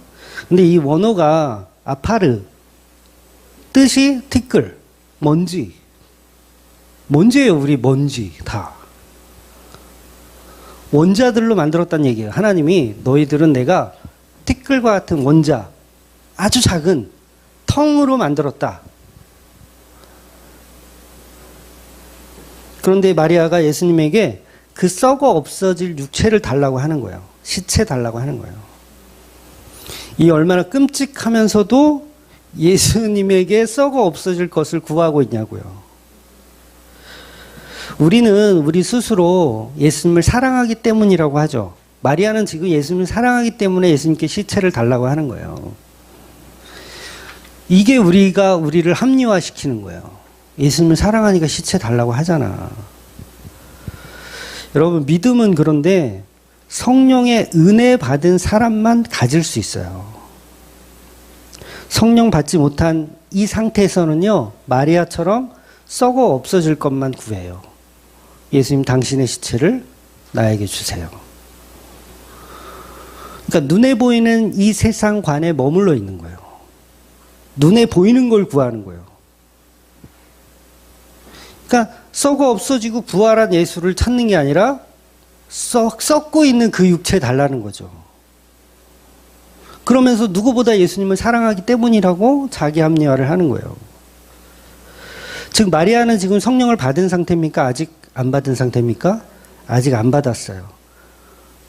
근데 이 원어가 아파르, 뜻이 티끌. 먼지. 먼지예요, 우리 먼지 다. 원자들로 만들었다는 얘기예요. 하나님이 너희들은 내가 티끌과 같은 원자, 아주 작은 텅으로 만들었다. 그런데 마리아가 예수님에게 그 썩어 없어질 육체를 달라고 하는 거예요. 시체 달라고 하는 거예요. 이 얼마나 끔찍하면서도 예수님에게 썩어 없어질 것을 구하고 있냐고요. 우리는 우리 스스로 예수님을 사랑하기 때문이라고 하죠. 마리아는 지금 예수님을 사랑하기 때문에 예수님께 시체를 달라고 하는 거예요. 이게 우리를 합리화시키는 거예요. 예수님을 사랑하니까 시체 달라고 하잖아. 여러분, 믿음은 그런데 성령의 은혜 받은 사람만 가질 수 있어요. 성령 받지 못한 이 상태에서는요, 마리아처럼 썩어 없어질 것만 구해요. 예수님, 당신의 시체를 나에게 주세요. 그러니까 눈에 보이는 이 세상관에 머물러 있는 거예요. 눈에 보이는 걸 구하는 거예요. 그러니까 썩어 없어지고 부활한 예수를 찾는 게 아니라 썩고 있는 그 육체 달라는 거죠. 그러면서 누구보다 예수님을 사랑하기 때문이라고 자기 합리화를 하는 거예요. 즉 마리아는 지금 성령을 받은 상태입니까? 아직 안 받은 상태입니까? 아직 안 받았어요.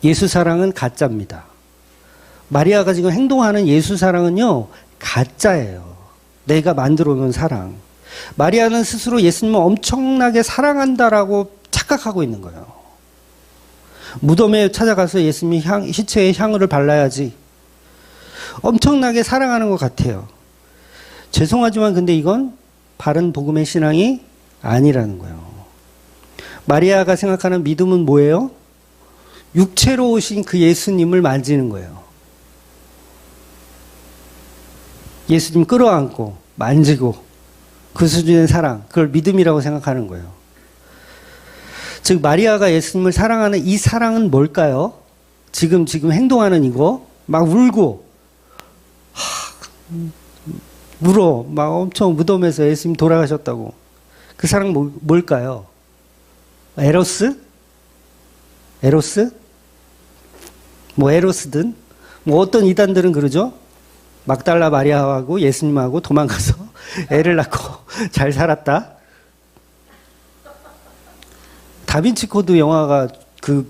예수 사랑은 가짜입니다. 마리아가 지금 행동하는 예수 사랑은요, 가짜예요. 내가 만들어 놓은 사랑. 마리아는 스스로 예수님을 엄청나게 사랑한다라고 착각하고 있는 거예요. 무덤에 찾아가서 예수님 시체에 향유를 발라야지. 엄청나게 사랑하는 것 같아요. 죄송하지만 근데 이건 바른 복음의 신앙이 아니라는 거예요. 마리아가 생각하는 믿음은 뭐예요? 육체로 오신 그 예수님을 만지는 거예요. 예수님 끌어안고 만지고 그 수준의 사랑, 그걸 믿음이라고 생각하는 거예요. 즉 마리아가 예수님을 사랑하는 이 사랑은 뭘까요? 지금 행동하는 이거 막 울고 울어 막 엄청 무덤에서 예수님 돌아가셨다고. 그 사랑 뭘까요? 에로스? 뭐 에로스든 뭐 어떤 이단들은 그러죠. 막달라 마리아하고 예수님하고 도망가서 애를 낳고 잘 살았다. 다빈치 코드 영화가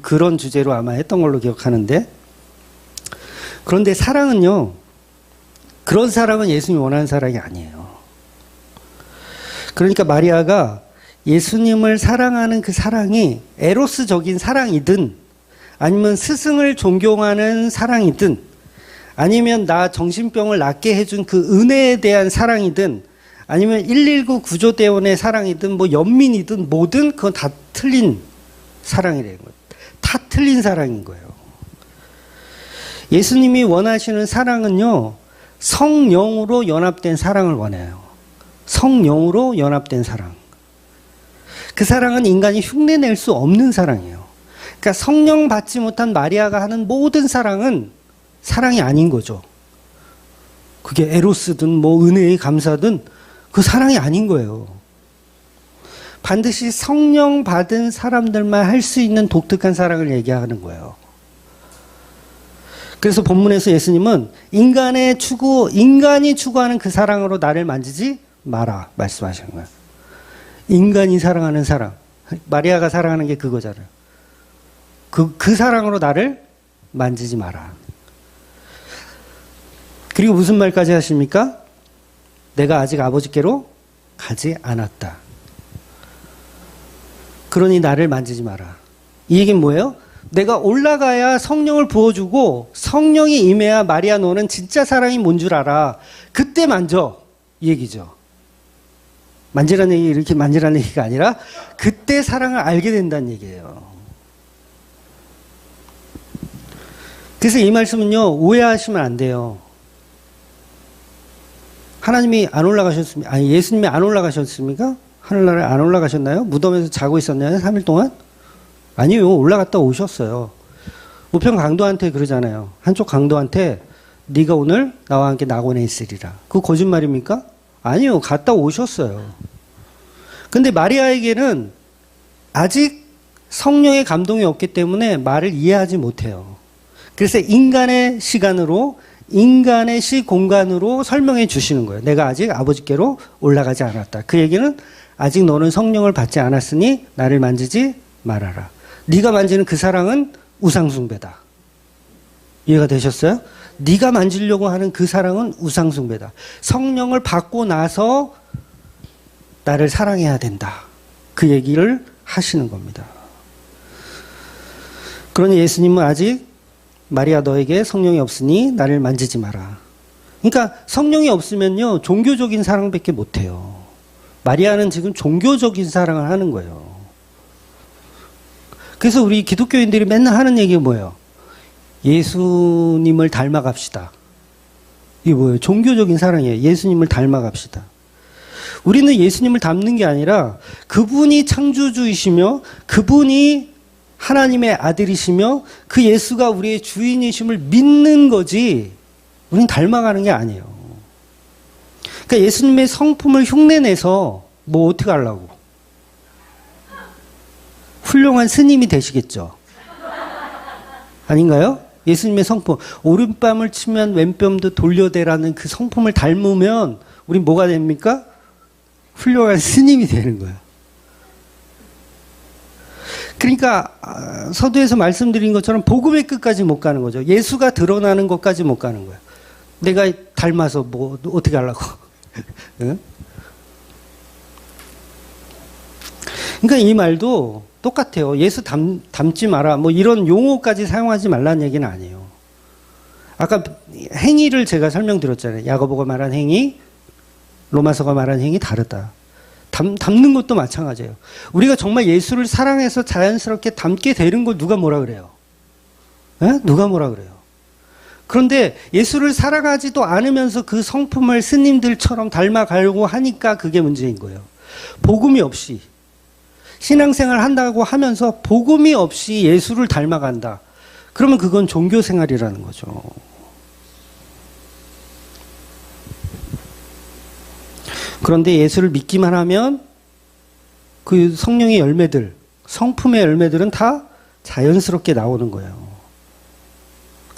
그런 주제로 아마 했던 걸로 기억하는데, 그런데 사랑은요, 그런 사랑은 예수님이 원하는 사랑이 아니에요. 그러니까 마리아가 예수님을 사랑하는 그 사랑이 에로스적인 사랑이든 아니면 스승을 존경하는 사랑이든 아니면 나 정신병을 낫게 해준 그 은혜에 대한 사랑이든 아니면 119 구조대원의 사랑이든 뭐 연민이든 뭐든 그건 다 틀린 사랑이라는 거예요. 다 틀린 사랑인 거예요. 예수님이 원하시는 사랑은요, 성령으로 연합된 사랑을 원해요. 성령으로 연합된 사랑. 그 사랑은 인간이 흉내낼 수 없는 사랑이에요. 그러니까 성령 받지 못한 마리아가 하는 모든 사랑은 사랑이 아닌 거죠. 그게 에로스든 뭐 은혜의 감사든 그 사랑이 아닌 거예요. 반드시 성령 받은 사람들만 할 수 있는 독특한 사랑을 얘기하는 거예요. 그래서 본문에서 예수님은 인간이 추구하는 그 사랑으로 나를 만지지 마라 말씀하시는 거예요. 인간이 사랑하는 사랑. 마리아가 사랑하는 게 그거잖아요. 그 사랑으로 나를 만지지 마라. 그리고 무슨 말까지 하십니까? 내가 아직 아버지께로 가지 않았다. 그러니 나를 만지지 마라. 이 얘기는 뭐예요? 내가 올라가야 성령을 부어주고 성령이 임해야 마리아 너는 진짜 사랑이 뭔 줄 알아. 그때 만져. 이 얘기죠. 만지라는 얘기 이렇게 만지라는 얘기가 아니라 그때 사랑을 알게 된다는 얘기예요. 그래서 이 말씀은요, 오해하시면 안 돼요. 하나님이 안 올라가셨습니까? 아니, 예수님이 안 올라가셨습니까? 하늘나라에 안 올라가셨나요? 무덤에서 자고 있었나요? 3일 동안? 아니요, 올라갔다 오셨어요. 우편 강도한테 그러잖아요. 한쪽 강도한테 네가 오늘 나와 함께 낙원에 있으리라. 그거 거짓말입니까? 아니요, 갔다 오셨어요. 근데 마리아에게는 아직 성령의 감동이 없기 때문에 말을 이해하지 못해요. 그래서 인간의 시간으로, 인간의 시공간으로 설명해 주시는 거예요. 내가 아직 아버지께로 올라가지 않았다. 그 얘기는 아직 너는 성령을 받지 않았으니 나를 만지지 말아라. 네가 만지는 그 사랑은 우상숭배다. 이해가 되셨어요? 네가 만지려고 하는 그 사랑은 우상숭배다. 성령을 받고 나서 나를 사랑해야 된다. 그 얘기를 하시는 겁니다. 그러니 예수님은 아직 마리아 너에게 성령이 없으니 나를 만지지 마라. 그러니까 성령이 없으면요 종교적인 사랑밖에 못해요. 마리아는 지금 종교적인 사랑을 하는 거예요. 그래서 우리 기독교인들이 맨날 하는 얘기가 뭐예요? 예수님을 닮아갑시다. 이게 뭐예요? 종교적인 사랑이에요. 예수님을 닮아갑시다. 우리는 예수님을 닮는 게 아니라 그분이 창조주이시며 그분이 하나님의 아들이시며 그 예수가 우리의 주인이심을 믿는 거지 우린 닮아가는 게 아니에요. 그러니까 예수님의 성품을 흉내내서 뭐 어떻게 하려고? 훌륭한 스님이 되시겠죠? 아닌가요? 예수님의 성품, 오른뺨을 치면 왼뺨도 돌려대라는 그 성품을 닮으면 우린 뭐가 됩니까? 훌륭한 스님이 되는 거예요. 그러니까 서두에서 말씀드린 것처럼 복음의 끝까지 못 가는 거죠. 예수가 드러나는 것까지 못 가는 거예요. 내가 닮아서 뭐 어떻게 하려고. 응? 그러니까 이 말도 똑같아요. 예수 닮지 마라. 뭐 이런 용어까지 사용하지 말라는 얘기는 아니에요. 아까 행위를 제가 설명드렸잖아요. 야고보가 말한 행위, 로마서가 말한 행위 다르다. 닮는 것도 마찬가지예요. 우리가 정말 예수를 사랑해서 자연스럽게 닮게 되는 걸 누가 뭐라 그래요? 에? 누가 뭐라 그래요? 그런데 예수를 사랑하지도 않으면서 그 성품을 스님들처럼 닮아가려고 하니까 그게 문제인 거예요. 복음이 없이 신앙생활 한다고 하면서 복음이 없이 예수를 닮아간다. 그러면 그건 종교생활이라는 거죠. 그런데 예수를 믿기만 하면 그 성령의 열매들, 성품의 열매들은 다 자연스럽게 나오는 거예요.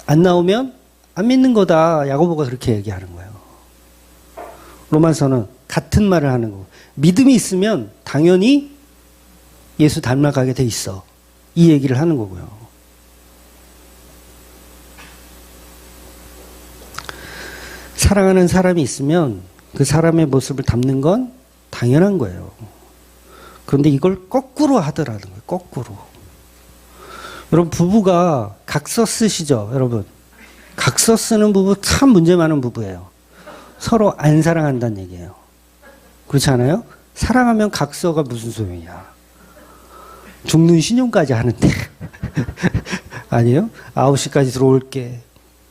안 나오면 안 믿는 거다. 야고보가 그렇게 얘기하는 거예요. 로마서는 같은 말을 하는 거고, 믿음이 있으면 당연히 예수 닮아가게 돼 있어. 이 얘기를 하는 거고요. 사랑하는 사람이 있으면 그 사람의 모습을 담는 건 당연한 거예요. 그런데 이걸 거꾸로 하더라는 거예요. 거꾸로. 여러분 부부가 각서 쓰시죠? 여러분. 각서 쓰는 부부 참 문제 많은 부부예요. 서로 안 사랑한다는 얘기예요. 그렇지 않아요? 사랑하면 각서가 무슨 소용이야. 죽는 신용까지 하는데. 아니에요? 9시까지 들어올게.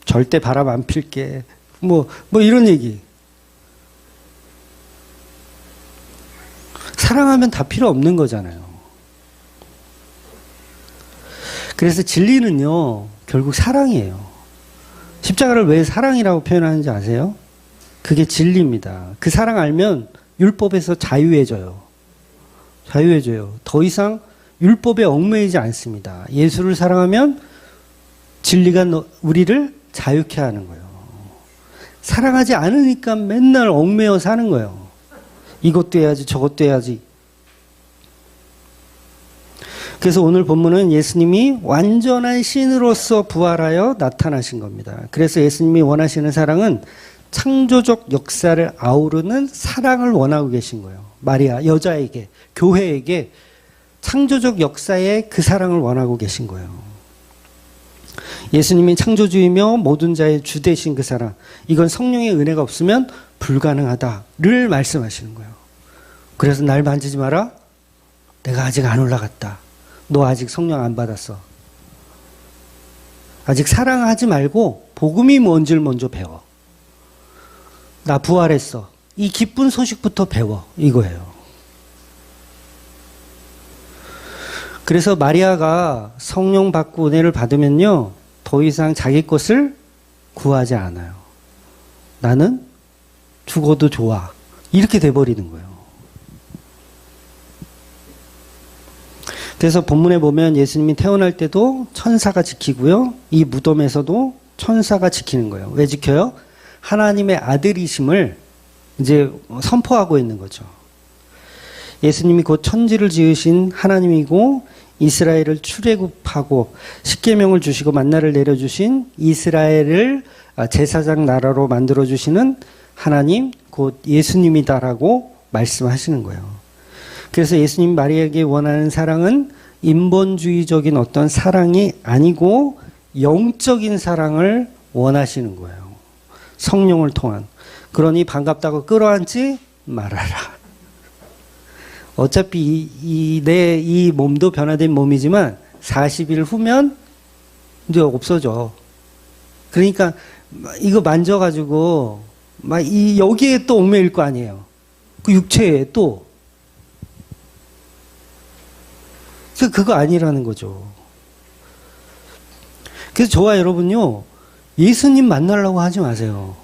절대 바람 안 필게. 뭐 이런 얘기. 사랑하면 다 필요 없는 거잖아요. 그래서 진리는요, 결국 사랑이에요. 십자가를 왜 사랑이라고 표현하는지 아세요? 그게 진리입니다. 그 사랑 알면 율법에서 자유해져요. 자유해져요. 더 이상 율법에 얽매이지 않습니다. 예수를 사랑하면 진리가 우리를 자유케 하는 거예요. 사랑하지 않으니까 맨날 얽매여 사는 거예요. 이것도 해야지 저것도 해야지. 그래서 오늘 본문은 예수님이 완전한 신으로서 부활하여 나타나신 겁니다. 그래서 예수님이 원하시는 사랑은 창조적 역사를 아우르는 사랑을 원하고 계신 거예요. 마리아, 여자에게, 교회에게 창조적 역사의 그 사랑을 원하고 계신 거예요. 예수님이 창조주이며 모든 자의 주 되신 그 사랑, 이건 성령의 은혜가 없으면 불가능하다를 말씀하시는 거예요. 그래서 날 만지지 마라. 내가 아직 안 올라갔다. 너 아직 성령 안 받았어. 아직 사랑하지 말고 복음이 뭔지를 먼저 배워. 나 부활했어. 이 기쁜 소식부터 배워. 이거예요. 그래서 마리아가 성령 받고 은혜를 받으면요, 더 이상 자기 것을 구하지 않아요. 나는 죽어도 좋아. 이렇게 돼버리는 거예요. 그래서 본문에 보면 예수님이 태어날 때도 천사가 지키고요. 이 무덤에서도 천사가 지키는 거예요. 왜 지켜요? 하나님의 아들이심을 이제 선포하고 있는 거죠. 예수님이 곧 천지를 지으신 하나님이고 이스라엘을 출애굽하고 십계명을 주시고 만나를 내려주신 이스라엘을 제사장 나라로 만들어주시는 하나님 곧 예수님이다라고 말씀하시는 거예요. 그래서 예수님 마리아에게 원하는 사랑은 인본주의적인 어떤 사랑이 아니고 영적인 사랑을 원하시는 거예요. 성령을 통한. 그러니 반갑다고 끌어안지 말아라. 어차피 내 이 몸도 변화된 몸이지만 40일 후면 이제 없어져. 그러니까 이거 만져가지고 막 여기에 또 얽매일 거 아니에요. 그 육체에 또. 그거 아니라는 거죠. 그래서 저와 여러분요, 예수님 만나려고 하지 마세요.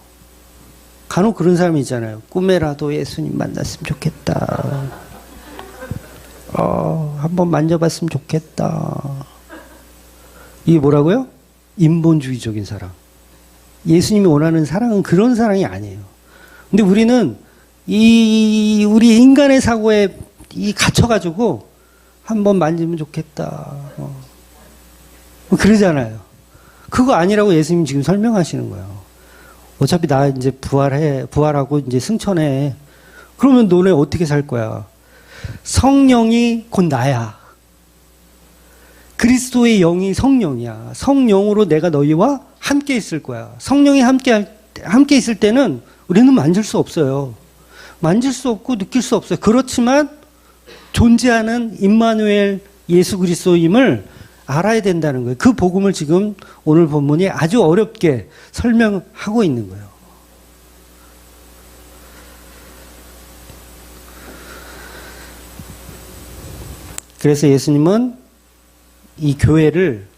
간혹 그런 사람이 있잖아요. 꿈에라도 예수님 만났으면 좋겠다. 한번 만져봤으면 좋겠다. 이게 뭐라고요? 인본주의적인 사랑. 예수님이 원하는 사랑은 그런 사랑이 아니에요. 근데 우리는 우리 인간의 사고에 갇혀가지고 한번 만지면 좋겠다. 그러잖아요. 그거 아니라고 예수님 지금 설명하시는 거예요. 어차피 나 이제 부활하고 이제 승천해. 그러면 너네 어떻게 살 거야? 성령이 곧 나야. 그리스도의 영이 성령이야. 성령으로 내가 너희와 함께 있을 거야. 성령이 함께 있을 때는 우리는 만질 수 없어요. 만질 수 없고 느낄 수 없어요. 그렇지만 존재하는 임마누엘 예수 그리스도임을 알아야 된다는 거예요. 그 복음을 지금 오늘 본문이 아주 어렵게 설명하고 있는 거예요. 그래서 예수님은 이 교회를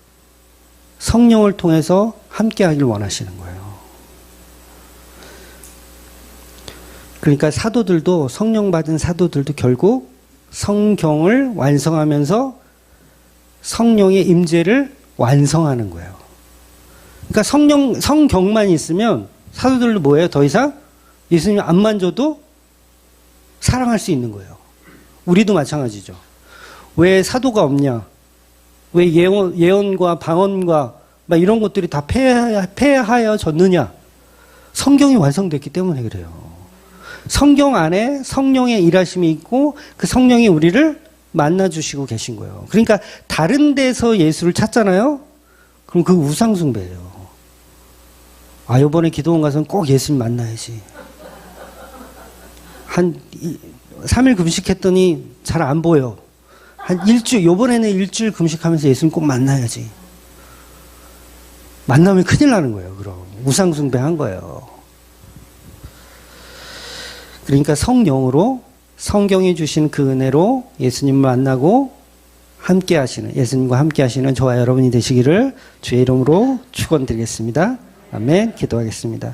성령을 통해서 함께 하길 원하시는 거예요. 그러니까 사도들도, 성령 받은 사도들도 결국 성경을 완성하면서 성령의 임재를 완성하는 거예요. 그러니까 성경만 있으면 사도들도 뭐예요? 더 이상 예수님 안 만져도 사랑할 수 있는 거예요. 우리도 마찬가지죠. 왜 사도가 없냐? 왜 예언과 방언과 막 이런 것들이 다 폐하여졌느냐? 성경이 완성됐기 때문에 그래요. 성경 안에 성령의 일하심이 있고 그 성령이 우리를 만나주시고 계신 거예요. 그러니까 다른 데서 예수를 찾잖아요? 그럼 그 우상숭배예요. 이번에 기도원 가서는 꼭 예수님 만나야지. 한 3일 금식했더니 잘 안 보여. 한 일주일, 요번에는 일주일 금식하면서 예수님 꼭 만나야지. 만나면 큰일 나는 거예요, 그럼. 우상숭배한 거예요. 그러니까 성령으로 성경이 주신 그 은혜로 예수님을 만나고 함께 하시는, 예수님과 함께 하시는 저와 여러분이 되시기를 주의 이름으로 축원드리겠습니다. 아멘. 기도하겠습니다.